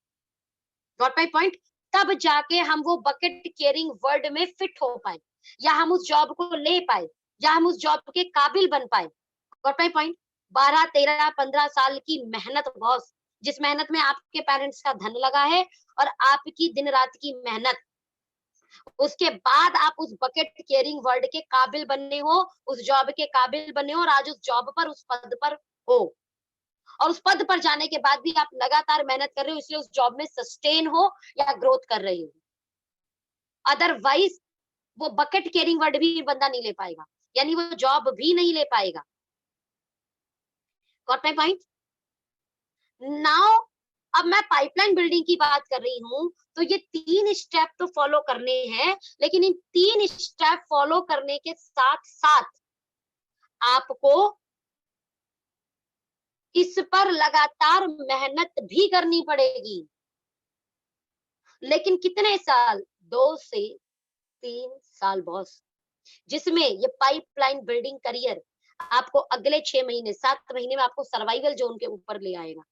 Got my point? तब जाके हम वो बकेट केयरिंग वर्ल्ड में फिट हो पाए, या हम उस जॉब को ले पाए, या हम उस जॉब के काबिल बन पाए। Got my point? 12, 13, 15 साल की मेहनत बॉस, जिस मेहनत में आपके पेरेंट्स का धन लगा है और आपकी दिन रात की मेहनत, उसके बाद आप उस बकेट केयरिंग वर्ल्ड के काबिल बने हो, उस जॉब के काबिल बने हो, और आज उस जॉब पर, उस पद पर हो। और उस पद पर जाने के बाद भी आप लगातार मेहनत कर रहे हो, इसलिए उस जॉब में सस्टेन हो या ग्रोथ कर रही हो। अदरवाइज वो बकेट केयरिंग वर्ड भी बंदा नहीं ले पाएगा, यानी वो जॉब भी नहीं ले पाएगा। Got my point? नाउ अब मैं पाइपलाइन बिल्डिंग की बात कर रही हूं, तो ये 3 स्टेप तो फॉलो करने हैं, लेकिन इन 3 स्टेप फॉलो करने के साथ साथ आपको इस पर लगातार मेहनत भी करनी पड़ेगी। लेकिन कितने साल? 2 से 3 साल बॉस, जिसमें ये पाइपलाइन बिल्डिंग करियर आपको अगले 6 महीने, 7 महीने में आपको सर्वाइवल ज़ोन के ऊपर ले आएगा।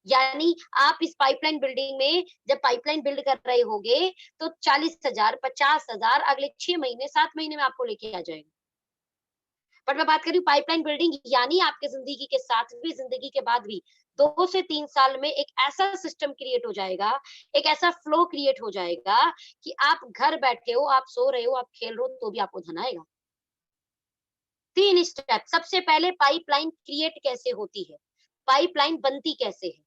यानी आप इस पाइपलाइन बिल्डिंग में जब पाइपलाइन बिल्ड कर रहे होगे, तो 40,000, 50,000 अगले 6 महीने, 7 महीने में आपको लेके आ जाएगा। बट मैं बात कर रही हूँ पाइपलाइन बिल्डिंग, यानी आपके ज़िंदगी के साथ भी, ज़िंदगी के बाद भी 2 से 3 साल में एक ऐसा सिस्टम क्रिएट हो जाएगा, एक ऐसा फ्लो क्रिएट हो जाएगा कि आप घर बैठे हो, आप सो रहे हो, आप खेल रहे हो, तो भी आपको धन आएगा। 3 स्टेप। सबसे पहले पाइपलाइन क्रिएट कैसे होती है? पाइपलाइन बनती कैसे है?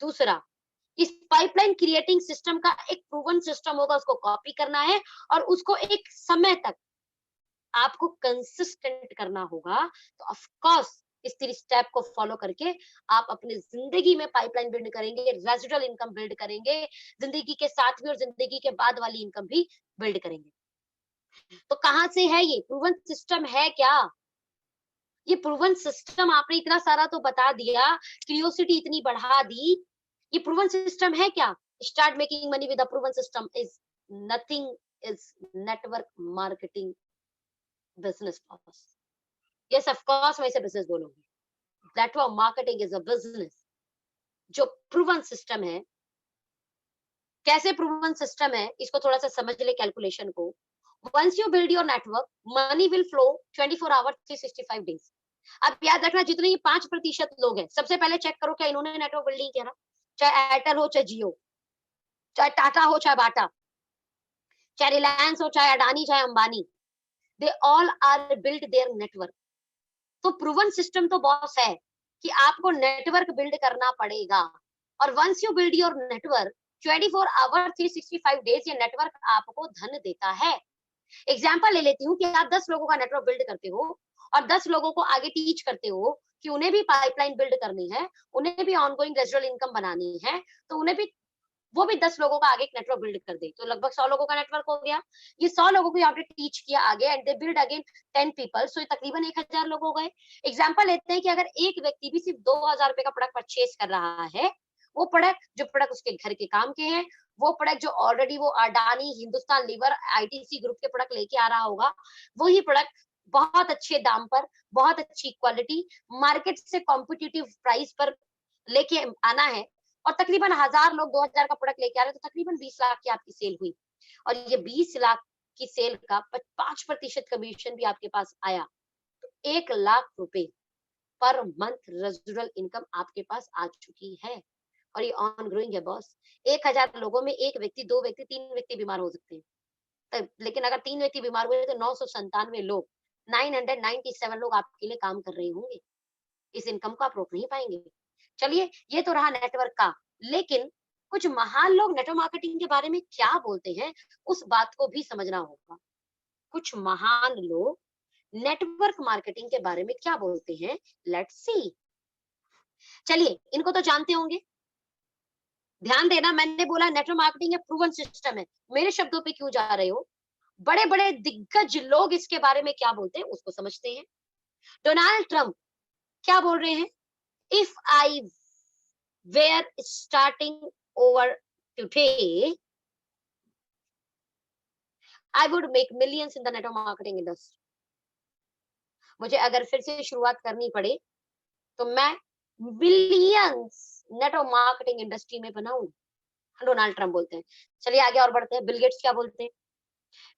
दूसरा, इस पाइपलाइन क्रिएटिंग सिस्टम का एक प्रूवन सिस्टम होगा, उसको कॉपी करना है और उसको एक समय तक आपको कंसिस्टेंट करना होगा। तो ऑफ कोर्स इस 3 स्टेप को फॉलो करके आप अपनी जिंदगी में पाइपलाइन बिल्ड करेंगे, रेजिडुअल इनकम बिल्ड करेंगे, जिंदगी के साथ भी और जिंदगी के बाद वाली इनकम भी बिल्ड करेंगे। तो कहाँ से है ये प्रूवन सिस्टम? है क्या ये प्रूवन सिस्टम? आपने इतना सारा तो बता दिया, क्यूरियोसिटी इतनी बढ़ा दी, ये प्रूवन सिस्टम है क्या? Start making money with a proven system is nothing, is network marketing business purpose. Yes of course मैं इसे बिजनेस बोलूंगी। Network marketing is a business जो प्रूवन सिस्टम है। कैसे प्रूवन सिस्टम है इसको थोड़ा सा समझ ले कैलकुलेशन को। Once you build your network, money will flow 24 hour 365 days. अब याद रखना, जितने ये 5% लोग हैं, सबसे पहले चेक करो क्या इन्होंने नेटवर्क बिल्डिंग किया ना। चाहे एयरटेल हो, चाहे जियो, चाहे टाटा हो, चाहे बाटा, चाहे रिलायंस हो, चाहे अडानी, चाहे Ambani, they all are build their network. तो प्रूवन सिस्टम तो बॉस है कि आपको नेटवर्क बिल्ड करना पड़ेगा। और once you build your network, 24 hour 365 days ये नेटवर्क आपको धन देता है। एग्जाम्पल ले लेती हूँ कि आप 10 लोगों का नेटवर्क बिल्ड करते हो और 10 लोगों को आगे टीच करते हो कि उन्हें भी पाइपलाइन बिल्ड करनी है, उन्हें भी ऑनगोइंग रेजिडुअल इनकम बनानी है, तो उन्हें भी वो भी 10 लोगों का आगे एक नेटवर्क बिल्ड कर दे, तो लगभग 100 लोगों का नेटवर्क हो गया। ये 100 लोगों को आपने टीच किया आगे and they build again 10 people, so तकरीबन 1000 लोग हो गए। एग्जाम्पल लेते हैं कि अगर एक व्यक्ति भी सिर्फ 2000 रुपए का प्रोडक्ट परचेज कर रहा है, वो प्रोडक्ट जो प्रोडक्ट उसके घर के काम के हैं, वो प्रोडक्ट जो ऑलरेडी वो Adani, Hindustan Lever, ITC group के प्रोडक्ट लेके आ रहा होगा, वही प्रोडक्ट बहुत अच्छे दाम पर, बहुत अच्छी क्वालिटी, मार्केट से कॉम्पिटिटिव प्राइस पर लेके आना है, और तकरीबन 1000 लोग 2000 का प्रोडक्ट लेके आ रहे हैं, तो तकरीबन 20 लाख की आपकी सेल हुई। और ये 20 लाख की सेल का 5% कमीशन भी आपके पास आया, तो 1 लाख रुपए पर मंथ रेजिडुअल इनकम आपके पास आ चुकी है। और ये ऑन ग्रोइंग है बॉस। 1000 लोगों में 1 व्यक्ति, 2 व्यक्ति, 3 व्यक्ति बीमार हो सकते हैं, लेकिन अगर 3 व्यक्ति बीमार हुए तो 997 लोग, 997 लोग आपके लिए काम कर रहे होंगे। इस इनकम को आप रोक नहीं पाएंगे। चलिए, ये तो रहा नेटवर्क का, लेकिन कुछ महान लोग नेटवर्क मार्केटिंग के बारे में क्या बोलते हैं, उस बात को भी समझना होगा। कुछ महान लोग नेटवर्क मार्केटिंग के बारे में क्या बोलते हैं, लेट्स सी। चलिए, इनको तो जानते होंगे। ध्यान देना, मैंने बोला नेटवर्क मार्केटिंग है, प्रूवन सिस्टम है, मेरे शब्दों पे क्यों जा रहे हो? बड़े बड़े दिग्गज लोग इसके बारे में क्या बोलते हैं उसको समझते हैं। डोनाल्ड ट्रंप क्या बोल रहे हैं? If I were starting over today, I would make millions in the network marketing industry. मुझे अगर फिर से शुरुआत करनी पड़े तो मैं बिलियंस नेटवर्क मार्केटिंग इंडस्ट्री में बनाऊं, डोनाल्ड ट्रंप बोलते हैं। चलिए आगे और बढ़ते हैं। बिल गेट्स क्या बोलते हैं?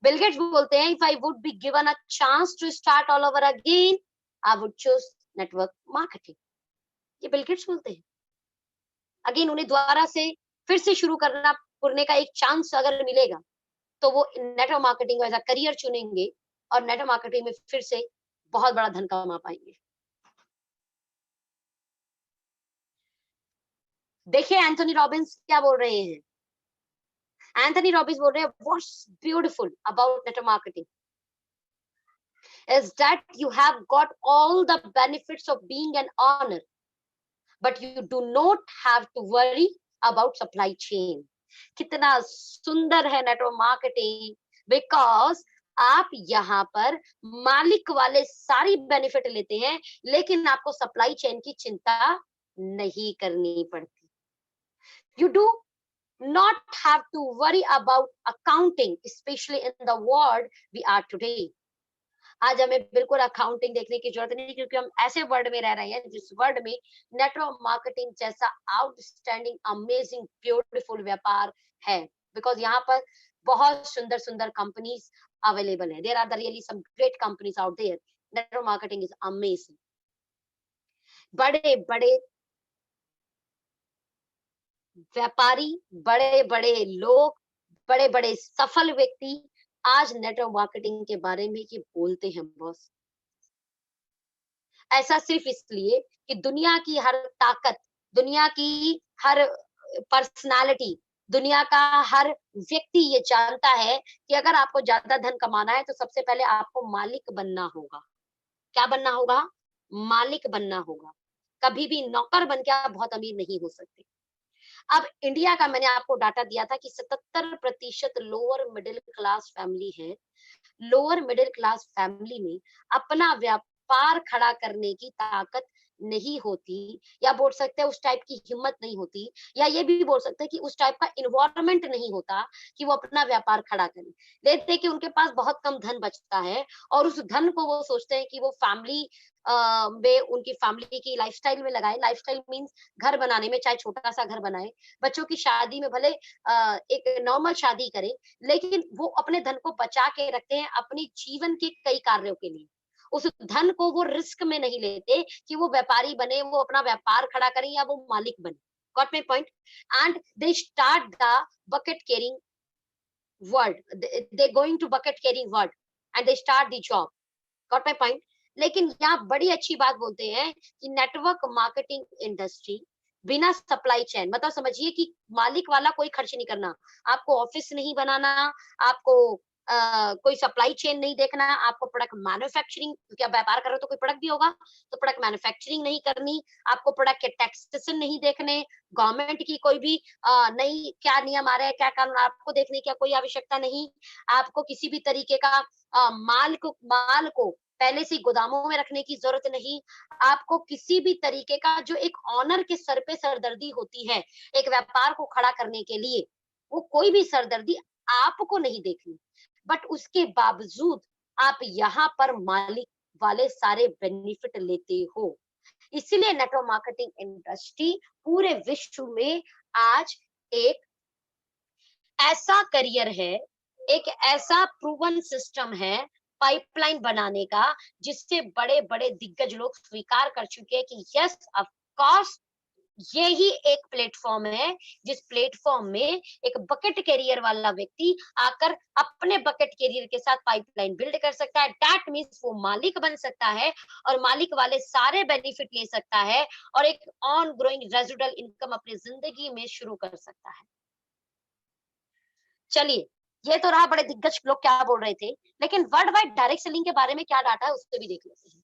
बिल गेट्स बोलते हैं, if I would be given a chance to start all over again, I would choose network marketing. ये बिल गेट्स बोलते हैं। अगेन उन्हें दोबारा से फिर से शुरू करने का एक चांस अगर मिलेगा, तो वो network marketing as a career चुनेंगे और नेटवर्क मार्केटिंग में फिर से बहुत बड़ा धन कमा पाएंगे। देखिए एंथोनी रॉबिन्स क्या बोल रहे हैं। एंथोनी रॉबिन्स बोल रहे हैं, what's beautiful about network marketing is that you have got all the benefits of being an owner, but you do not have to worry about supply chain. कितना सुंदर है नेटवर्क मार्केटिंग, बिकॉज आप यहाँ पर मालिक वाले सारी बेनिफिट लेते हैं, लेकिन आपको सप्लाई चेन की चिंता नहीं करनी पड़ती। You do not have to worry about accounting, especially in the world we are today. आज हमें बिल्कुल अकाउंटिंग देखने की जरूरत नहीं, क्योंकि हम ऐसे वर्ल्ड में रह रहे हैं जिस वर्ल्ड में नेटवर्क मार्केटिंग जैसा आउटस्टैंडिंग अमेजिंग ब्यूटीफुल व्यापार है। बिकॉज यहाँ पर बहुत सुंदर सुंदर कंपनीज अवेलेबल है। There are the really some great companies out there. Network marketing is amazing. बड़े बड़े व्यापारी, बड़े बड़े लोग, बड़े बड़े सफल व्यक्ति आज नेटवर्क मार्केटिंग के बारे में ये बोलते हैं बॉस। ऐसा सिर्फ इसलिए कि दुनिया की हर ताकत, दुनिया की हर पर्सनालिटी, दुनिया का हर व्यक्ति ये जानता है कि अगर आपको ज्यादा धन कमाना है तो सबसे पहले आपको मालिक बनना होगा। क्या बनना होगा? मालिक बनना होगा। कभी भी नौकर बन के आप बहुत अमीर नहीं हो सकते। अब इंडिया का मैंने आपको डाटा दिया था कि 77% लोअर मिडिल क्लास फैमिली है। लोअर मिडिल क्लास फैमिली में अपना व्यापार खड़ा करने की ताकत नहीं होती, या बोल सकते हैं उस टाइप की हिम्मत नहीं होती, या ये भी बोल सकते हैं कि उस टाइप का इन्वायरमेंट नहीं होता कि वो अपना व्यापार खड़ा करें। देखते कि उनके पास बहुत कम धन बचता है और उस धन को वो सोचते हैं कि वो फैमिली में, उनकी फैमिली की लाइफस्टाइल में लगाए। लाइफस्टाइल मीन्स घर बनाने में, चाहे छोटा सा घर बनाए, बच्चों की शादी में भले एक नॉर्मल शादी करे, लेकिन वो अपने धन को बचा के रखते हैं अपनी जीवन के कई कार्यों के लिए। उस धन को वो रिस्क में नहीं लेते कि वो व्यापारी बने, वो अपना व्यापार खड़ा करें या वो मालिक बने। Got my point? And they start the bucket carrying world, they going to bucket carrying world and they start the job. Got my point? लेकिन यहाँ बड़ी अच्छी बात बोलते हैं कि नेटवर्क मार्केटिंग इंडस्ट्री बिना सप्लाई चेन, मतलब समझिए कि मालिक वाला कोई खर्च नहीं करना, आपको ऑफिस नहीं बनाना, आपको कोई सप्लाई चेन नहीं देखना, आपको प्रोडक्ट मैन्युफैक्चरिंग, क्योंकि आप व्यापार कर रहे हो तो कोई प्रोडक्ट भी होगा, तो प्रोडक्ट मैन्युफैक्चरिंग नहीं करनी, आपको प्रोडक्ट के टैक्सेशन नहीं देखने, गवर्नमेंट की कोई भी नई क्या नियम आ रहे हैं, क्या कानून, आपको देखने की कोई आवश्यकता नहीं। आपको किसी भी तरीके का माल को पहले से गोदामों में रखने की जरूरत नहीं। आपको किसी भी तरीके का जो एक ऑनर के सर पे सरदर्दी होती है एक व्यापार को खड़ा करने के लिए, वो कोई भी सरदर्दी आपको नहीं देखनी। बट उसके बावजूद आप यहाँ पर मालिक वाले सारे बेनिफिट लेते हो। इसीलिए नेटवर्क मार्केटिंग इंडस्ट्री पूरे विश्व में आज एक ऐसा करियर है, एक ऐसा प्रूवन सिस्टम है पाइपलाइन बनाने का, जिससे बड़े-बड़े दिग्गज लोग स्वीकार कर चुके हैं कि यस ऑफ कोर्स ये ही एक प्लेटफॉर्म है जिस प्लेटफॉर्म में एक बकेट कैरियर वाला व्यक्ति आकर अपने बकेट कैरियर के साथ पाइपलाइन बिल्ड कर सकता है। दैट मीन्स वो मालिक बन सकता है और मालिक वाले सारे बेनिफिट ले सकता है और एक ऑन ग्रोइंग रेजिडुअल इनकम अपनी जिंदगी में शुरू कर सकता है। चलिए, ये तो रहा बड़े दिग्गज लोग क्या बोल रहे थे, लेकिन वर्ल्ड वाइड डायरेक्ट सेलिंग के बारे में क्या डाटा है उसको भी देख लेते हैं।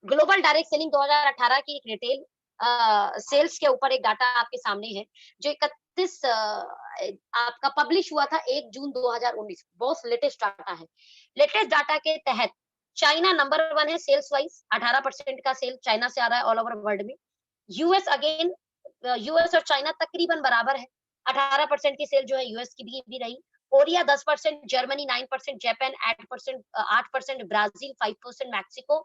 ग्लोबल डायरेक्ट सेलिंग 2018 की एक रिटेल सेल्स के ऊपर एक डाटा आपके सामने है, जो 31 आपका पब्लिश हुआ था 1 जून 2019। बहुत लेटेस्ट डाटा है। लेटेस्ट डाटा के तहत चाइना नंबर 1 है सेल्स वाइज, 18% का सेल चाइना से आ रहा है ऑल ओवर वर्ल्ड में। यूएस अगेन, यूएस और चाइना तकरीबन बराबर है। 18% की सेल जो है यूएस की भी रही। Korea 10%, Germany 9%, Japan 8%, Brazil 5%, Mexico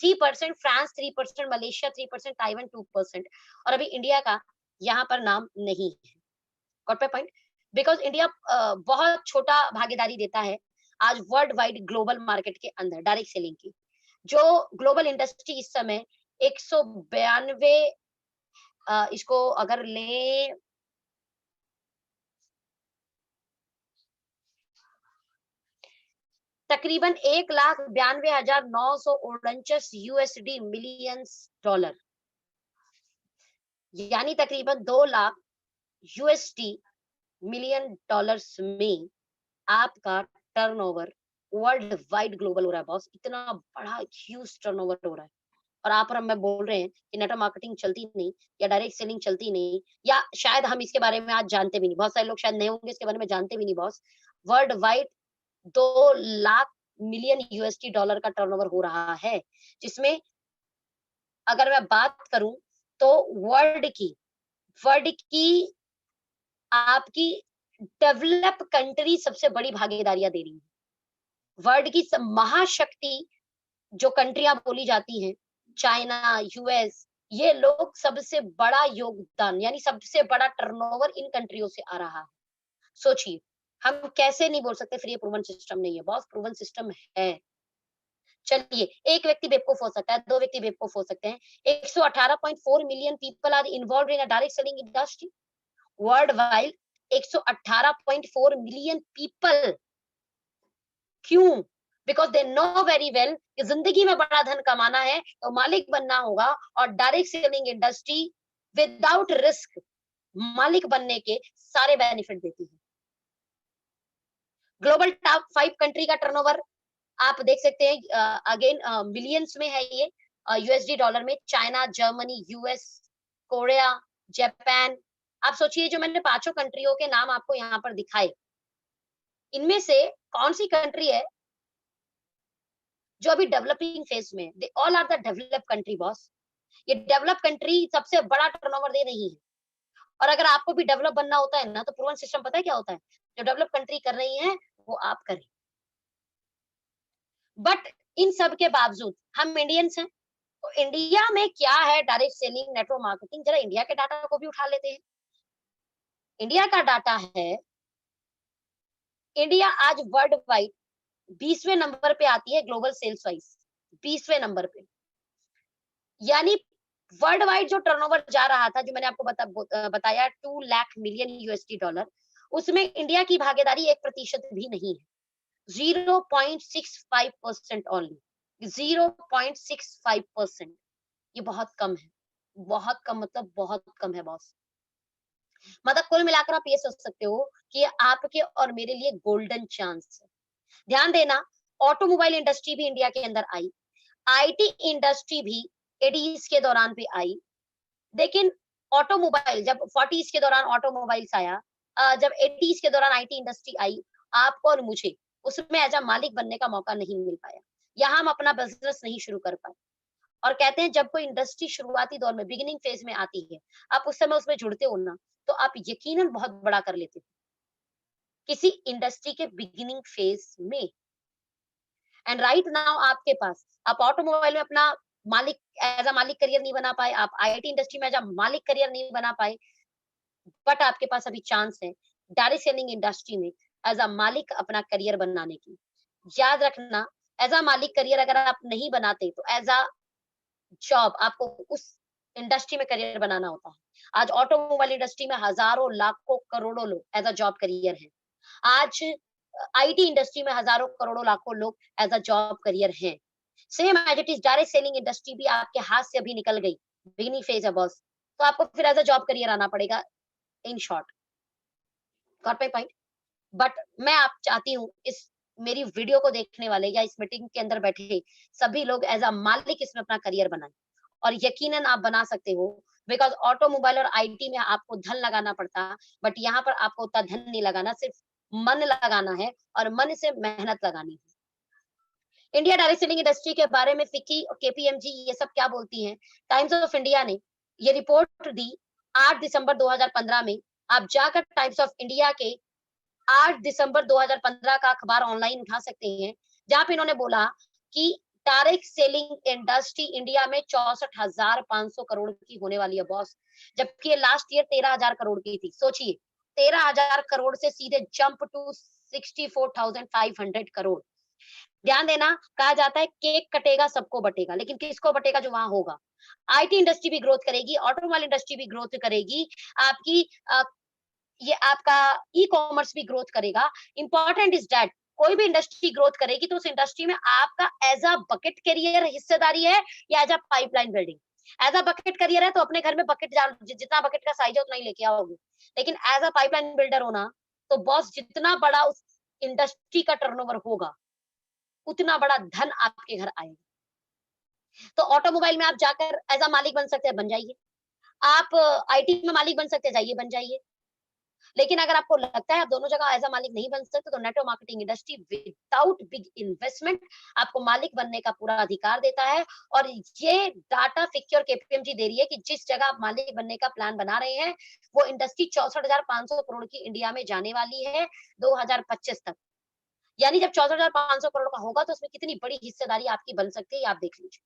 3%, France 3%, Malaysia 3%, Taiwan 2%। और अभी इंडिया का यहाँ पर नाम नहीं है। Got my point? Because India बहुत छोटा भागीदारी देता है आज वर्ल्ड वाइड ग्लोबल मार्केट के अंदर डायरेक्ट सेलिंग की। जो ग्लोबल इंडस्ट्री इस समय 192 इसको अगर ले तकरीबन 1,92,949 यूएसडी मिलियंस डॉलर, यानी तकरीबन 2 लाख यूएसडी मिलियन डॉलर्स में आपका टर्नओवर वर्ल्ड वाइड ग्लोबल हो रहा है बॉस। इतना बड़ा ह्यूज टर्नओवर हो रहा है और आप और मैं बोल रहे हैं कि नेटवर्क मार्केटिंग चलती नहीं या डायरेक्ट सेलिंग चलती नहीं, या शायद हम इसके बारे में आज जानते भी नहीं। बहुत सारे लोग शायद नए होंगे, इसके बारे में जानते भी नहीं boss. World wide 2 lakh million USD dollar का टर्नओवर हो रहा है, जिसमें अगर मैं बात करूँ तो वर्ल्ड की आपकी डेवलप कंट्री सबसे बड़ी भागीदारियाँ दे रही है। वर्ल्ड की महाशक्ति जो कंट्रियां बोली जाती हैं, चाइना, यूएस, ये लोग सबसे बड़ा योगदान यानी सबसे बड़ा टर्नओवर इन कंट्रियों से आ रहा है। सोचिए, हम कैसे नहीं बोल सकते फिर ये प्रूवन सिस्टम नहीं है? बॉस प्रूवन सिस्टम है। चलिए, एक व्यक्ति बेवकूफ हो सकता है, 2 व्यक्ति बेवकूफ हो सकते हैं। 118.4 million people are involved in a direct selling industry world wide. 118.4 million people, क्यों? Because they know very well कि ज़िंदगी में बड़ा धन कमाना है तो मालिक बनना होगा, और direct selling industry without risk मालिक बनने के सारे बेनिफिट देती है। ग्लोबल टॉप 5 कंट्री का टर्नओवर आप देख सकते हैं, अगेन मिलियंस में है ये, यूएसडी डॉलर में। China, Germany, US, Korea, Japan. आप सोचिए, जो मैंने पांचों कंट्रियों के नाम आपको यहाँ पर दिखाए, इनमें से कौन सी कंट्री है जो अभी डेवलपिंग फेज में है? They all are the develop country boss. ये डेवलप कंट्री सबसे बड़ा टर्नओवर दे रही है। और अगर आपको भी डेवलप बनना होता है ना, तो प्रूवन सिस्टम पता है क्या होता है? जो डेवलप कंट्री कर रही है वो आप करें। बट इन सब के बावजूद हम इंडियंस हैं, तो इंडिया में क्या है डायरेक्ट सेलिंग, नेटवर्क मार्केटिंग? जरा इंडिया के डाटा को भी उठा लेते हैं। इंडिया का डाटा है, इंडिया आज वर्ल्ड वाइड 20वें नंबर पे आती है ग्लोबल सेल्स वाइज, 20वें नंबर पे। यानी वर्ल्ड वाइड जो टर्नओवर जा रहा था, जो मैंने आपको बताया 2 लाख मिलियन यूएसडी डॉलर, उसमें इंडिया की भागीदारी 1% भी नहीं है। 0.65% ओनली, 0.65%। ये बहुत कम है, बहुत कम, मतलब बहुत कम है बॉस। मतलब कुल मिलाकर आप ये सोच सकते हो कि ये आपके और मेरे लिए गोल्डन चांस है। ध्यान देना, ऑटोमोबाइल इंडस्ट्री भी इंडिया के अंदर आई, आईटी इंडस्ट्री भी 80s के दौरान पे आई। लेकिन ऑटोमोबाइल जब 40s के दौरान ऑटोमोबाइल्स आया, जब 80s के दौरान आईटी इंडस्ट्री आई, आपको और मुझे उसमें एज अ मालिक बनने का मौका नहीं मिल पाया। यहाँ हम अपना बिजनेस नहीं शुरू कर पाए। और कहते हैं, जब कोई इंडस्ट्री शुरुआती दौर में बिगिनिंग फेज में आती है, आप उस समय उसमें जुड़ते हो ना, तो आप यकीनन बहुत बड़ा कर लेते हो किसी इंडस्ट्री के बिगिनिंग फेज में। एंड राइट नाउ आपके पास, आप ऑटोमोबाइल में अपना मालिक एज अ मालिक करियर नहीं बना पाए, आप आईटी इंडस्ट्री में एज अ मालिक करियर नहीं बना पाए, बट आपके पास अभी चांस है डायरेक्ट सेलिंग इंडस्ट्री में एज अ मालिक अपना करियर बनाने की। याद रखना, एज अ मालिक करियर अगर आप नहीं बनाते, तो एज अ जॉब आपको उस इंडस्ट्री में करियर बनाना होता है। आज ऑटोमोबाइल इंडस्ट्री में हजारों, लाखों, करोड़ों लोग एज अ जॉब करियर है। आज आईटी इंडस्ट्री में हजारों, करोड़ों, लाखों लोग एज अ जॉब करियर हैं। Same as it is direct selling industry भी आपके हाथ से अभी निकल गई, बिगिनिंग फेज है बॉस, तो आपको फिर एज अ जॉब करियर आना पड़ेगा। In short, got my point? But मैं आप चाहती हूँ इस मेरी वीडियो को देखने वाले या इस मीटिंग के अंदर बैठे सभी लोग एज अ मालिक इसमें अपना करियर बनाएं, और यकीनन आप बना सकते हो। बिकॉज ऑटोमोबाइल और आईटी में आपको धन लगाना पड़ता, बट यहाँ पर आपको उतना धन नहीं लगाना, सिर्फ मन लगाना है, और मन से मेहनत लगानी है। इंडिया डायरेक्ट सेलिंग इंडस्ट्री के बारे में फिक्की और केपीएमजी ये सब क्या बोलती हैं? टाइम्स ऑफ इंडिया ने ये रिपोर्ट दी 8 दिसंबर 2015 में। आप जाकर टाइम्स ऑफ इंडिया के 8 दिसंबर 2015 का अखबार ऑनलाइन उठा सकते हैं, जहां पे इन्होंने बोला कि डायरेक्ट सेलिंग इंडस्ट्री इंडिया में 64,500 करोड़ की होने वाली है बॉस, जबकि ये लास्ट ईयर 13,000 करोड़ की थी। सोचिए, 13,000 करोड़ से सीधे जंप टू 64,500 करोड़। ध्यान देना, कहा जाता है केक कटेगा सबको बटेगा, लेकिन किसको बटेगा? जो वहां होगा। आईटी इंडस्ट्री भी ग्रोथ करेगी, ऑटोमोबाइल इंडस्ट्री भी ग्रोथ करेगी, आपकी ये आपका ई कॉमर्स भी ग्रोथ करेगा। इंपॉर्टेंट इज दैट कोई भी इंडस्ट्री ग्रोथ करेगी तो उस इंडस्ट्री में आपका एज अ बकेट करियर हिस्सेदारी है, या as a pipeline building. As a bucket career है तो अपने घर में बकेट जितना बकेट का साइज है उतना ही लेके आओगे, लेकिन एज अ पाइपलाइन बिल्डर होना, तो बॉस जितना बड़ा उस इंडस्ट्री का टर्नओवर होगा, उतना बड़ा धन आपके घर आएगा। तो ऑटोमोबाइल में आप जाकर एज अ मालिक बन सकते हैं, बन जाइए। आप आईटी में मालिक बन सकते हैं, जाइए बन जाइए। लेकिन अगर आपको लगता है आप दोनों जगह एज अ मालिक नहीं बन सकते, तो network marketing industry without big investment आपको मालिक बनने का पूरा अधिकार देता है। और ये डाटा फिक्की और केपीएमजी दे रही है कि जिस जगह आप मालिक बनने का प्लान बना रहे हैं, वो इंडस्ट्री 64,500 करोड़ की इंडिया में जाने वाली है 2025 तक। यानी जब 64,500 करोड़ का होगा, तो उसमें कितनी बड़ी हिस्सेदारी आपकी बन सकती है, ये आप देख लीजिए।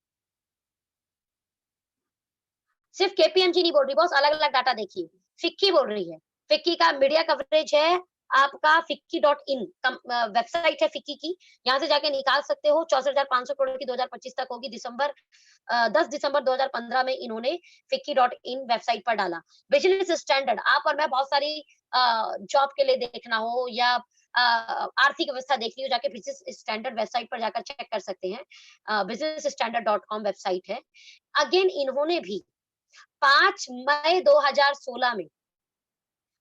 सिर्फ केपीएमजी नहीं बोल रही बॉस, अलग अलग डाटा देखिए। फिक्की बोल रही है, फिक्की का मीडिया कवरेज है आपका फिक्की डॉट इन वेबसाइट है फिक्की की। यहाँ से जाके निकाल सकते हो। 64,500 करोड़ की 2025 तक होगी। 10 दिसंबर 2015 में इन्होंने फिक्की डॉट इन वेबसाइट पर डाला। बिजनेस स्टैंडर्ड, आप और मैं बहुत सारी जॉब के लिए देखना हो या आर्थिक व्यवस्था देखनी हो, जाके बिजनेस स्टैंडर्ड वेबसाइट पर जाकर चेक कर सकते हैं। Business standard dot com website है। अगेन इन्होंने भी 5 मई 2016 में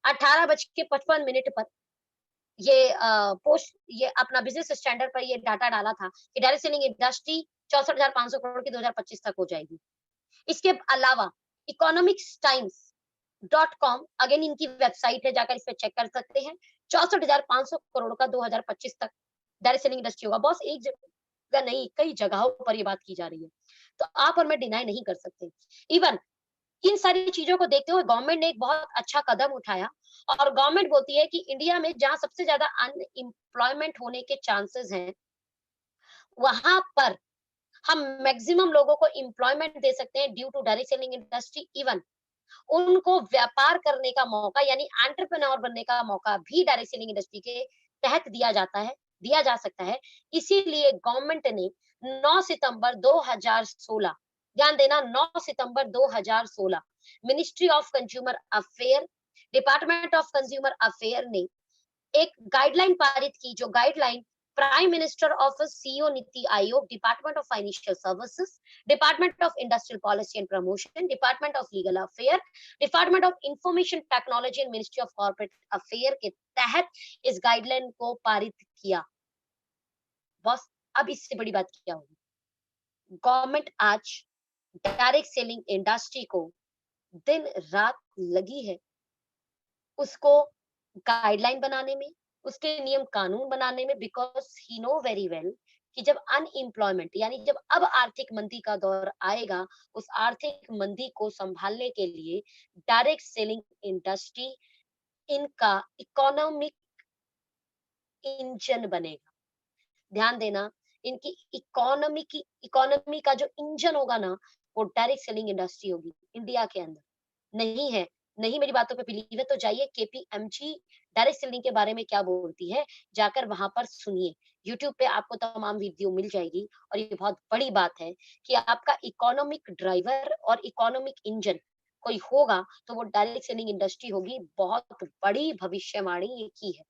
18:55 पर ये अपना बिजनेस स्टैंडर्ड पर ये डाटा डाला था कि डायरेक्ट सेलिंग इंडस्ट्री 64,500 करोड़ की 2025 तक हो जाएगी। इसके अलावा economics times dot com again इनकी वेबसाइट है, जाकर इस पे चेक कर सकते हैं। 64,500 करोड़ का 2025 तक डायरेक्ट सेलिंग इंडस्ट्री होगा। बॉस एक जगह नहीं, कई जगहों पर ये बात की जा रही है, तो आप और मैं डिनाई नहीं कर सकते। इवन इन सारी चीजों को देखते हुए गवर्नमेंट ने एक बहुत अच्छा कदम उठाया, और गवर्नमेंट बोलती है कि इंडिया में जहां सबसे ज्यादा अनएम्प्लॉयमेंट होने के चांसेस हैं, वहां पर हम मैक्सिमम लोगों को एम्प्लॉयमेंट दे सकते हैं due to direct selling industry. Even उनको व्यापार करने का मौका, यानी एंटरप्रेन्योर बनने का मौका भी डायरेक्ट सेलिंग इंडस्ट्री के तहत दिया जा सकता है। इसीलिए गवर्नमेंट ने 9 सितंबर 2016, ध्यान देना, 9 सितंबर 2016 ministry of consumer affair, department of consumer affair ने एक गाइडलाइन पारित की, जो guideline prime minister office, CEO NITI Aayog, department of financial services, department of industrial policy and promotion, department of legal affair, department of information technology and ministry of corporate affair के तहत इस guideline को पारित किया। बस अब इससे बड़ी बात क्या होगी? गवर्नमेंट आज डायरेक्ट सेलिंग इंडस्ट्री को दिन रात लगी है, उसको गाइडलाइन बनाने में, उसके नियम कानून बनाने में, because he no very well कि जब अनएम्प्लॉयमेंट, यानी जब अब आर्थिक मंदी का दौर आएगा, उस आर्थिक मंदी को संभालने के लिए डायरेक्ट सेलिंग इंडस्ट्री इनका इकोनॉमिक इंजन बनेगा। ध्यान देना, इनकी इकोनॉमी का जो इंजन होगा ना, वो डायरेक्ट सेलिंग इंडस्ट्री होगी इंडिया के अंदर। नहीं है, नहीं मेरी बातों पे बिलीव है, तो जाइए केपीएमजी डायरेक्ट सेलिंग के बारे में क्या बोलती है, जाकर वहां पर सुनिए। यूट्यूब पे आपको तमाम वीडियो मिल जाएगी। और ये बहुत बड़ी बात है कि आपका इकोनॉमिक ड्राइवर और इकोनॉमिक इंजन कोई होगा, तो वो डायरेक्ट सेलिंग इंडस्ट्री होगी। बहुत बड़ी भविष्यवाणी ये की है।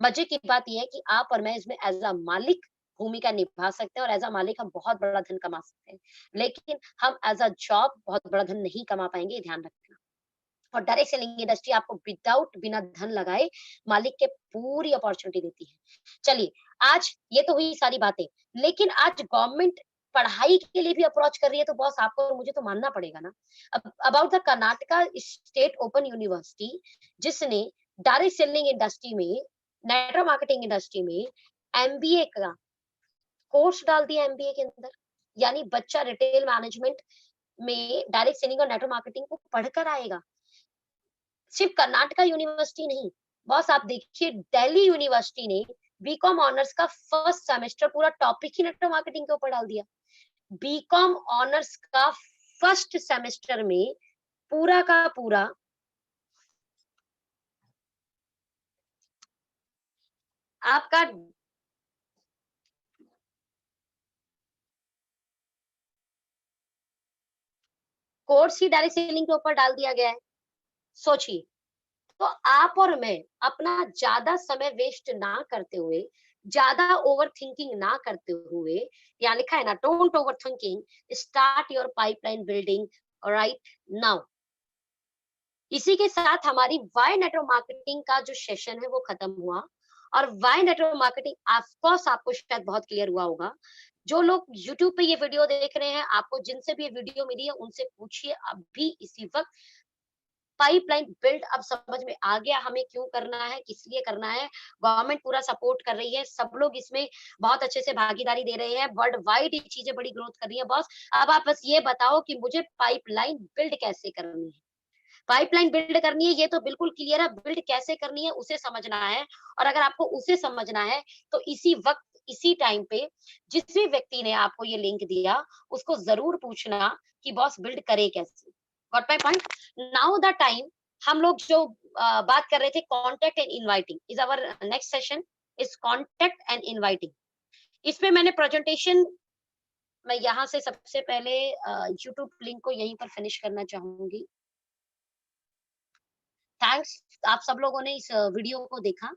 मजे की बात ये है कि आप और मैं इसमें एज अ मालिक भूमिका निभा सकते हैं, और एज अ मालिक हम बहुत बड़ा धन कमा सकते हैं। लेकिन हम एज अ जॉब बहुत बड़ा धन नहीं कमा पाएंगे, ध्यान रखना। और डायरेक्ट सेलिंग इंडस्ट्री आपको बिना धन लगाए मालिक के पूरी अपॉर्चुनिटी देती है। चलिए, आज ये तो हुई सारी बातें, लेकिन आज गवर्नमेंट पढ़ाई के लिए भी अप्रोच कर रही है, तो बॉस आपको और मुझे तो मानना पड़ेगा ना। About the Karnataka state open university, जिसने डायरेक्ट सेलिंग इंडस्ट्री में, नेटवर्क मार्केटिंग इंडस्ट्री में एमबीए का कोर्स डाल दिया एमबीए के अंदर। यानी बच्चा रिटेल मैनेजमेंट में डायरेक्ट सेलिंग और नेटवर्क मार्केटिंग को पढ़कर आएगा। सिर्फ कर्नाटका यूनिवर्सिटी नहीं, बॉस आप देखिए दिल्ली यूनिवर्सिटी ने बीकॉम ऑनर्स का फर्स्ट सेमेस्टर पूरा टॉपिक ही नेटवर्क मार्केटिंग के ऊपर डाल दिया। बीकॉम ऑनर्स का फर्स्ट सेमेस्टर में पूरा का पूरा आपका कोर्स ही डायरेक्ट सेलिंग के ऊपर डाल दिया गया है। सोचिए, तो आप और मैं अपना ज्यादा समय वेस्ट ना करते हुए, ज्यादा ओवर थिंकिंग ना करते हुए, यहाँ लिखा है ना, don't over thinking, start your pipeline building right now. इसी के साथ हमारी वाई नेटवर्क मार्केटिंग का जो सेशन है वो खत्म हुआ। और why network marketing of course आपको शायद बहुत क्लियर हुआ होगा। जो लोग यूट्यूब पे ये वीडियो देख रहे हैं, आपको जिनसे भी ये वीडियो मिली है, उनसे पूछिए अभी इसी वक्त पाइपलाइन बिल्ड अब समझ में आ गया हमें क्यों करना है, किस लिए करना है। गवर्नमेंट पूरा सपोर्ट कर रही है, सब लोग इसमें बहुत अच्छे से भागीदारी दे रहे हैं, वर्ल्ड वाइड ये चीज़ें बड़ी ग्रोथ कर रही है बॉस। अब आप बस ये बताओ कि मुझे पाइपलाइन बिल्ड कैसे करनी है? पाइपलाइन बिल्ड करनी है ये तो बिल्कुल क्लियर है, बिल्ड कैसे करनी है उसे समझना है। और अगर आपको उसे समझना है तो इसी वक़्त, इसी टाइम पे जिस भी व्यक्ति ने आपको ये लिंक दिया, उसको ज़रूर पूछना कि बॉस बिल्ड करें कैसे? Got my point? Now the time हम लोग जो बात कर रहे थे कॉन्टैक्ट एंड इनवाइटिंग इस आवर नेक्स्ट सेशन इस कॉन्टैक्ट एंड इनवाइटिंग। इसमें मैंने प्रेजेंटेशन मैं यहाँ से सबसे पहले यूट्यूब लिंक को यहीं पर फिनिश करना चाहूँगी। थैंक्स आप सब लोगों ने इस वीडियो को देखा।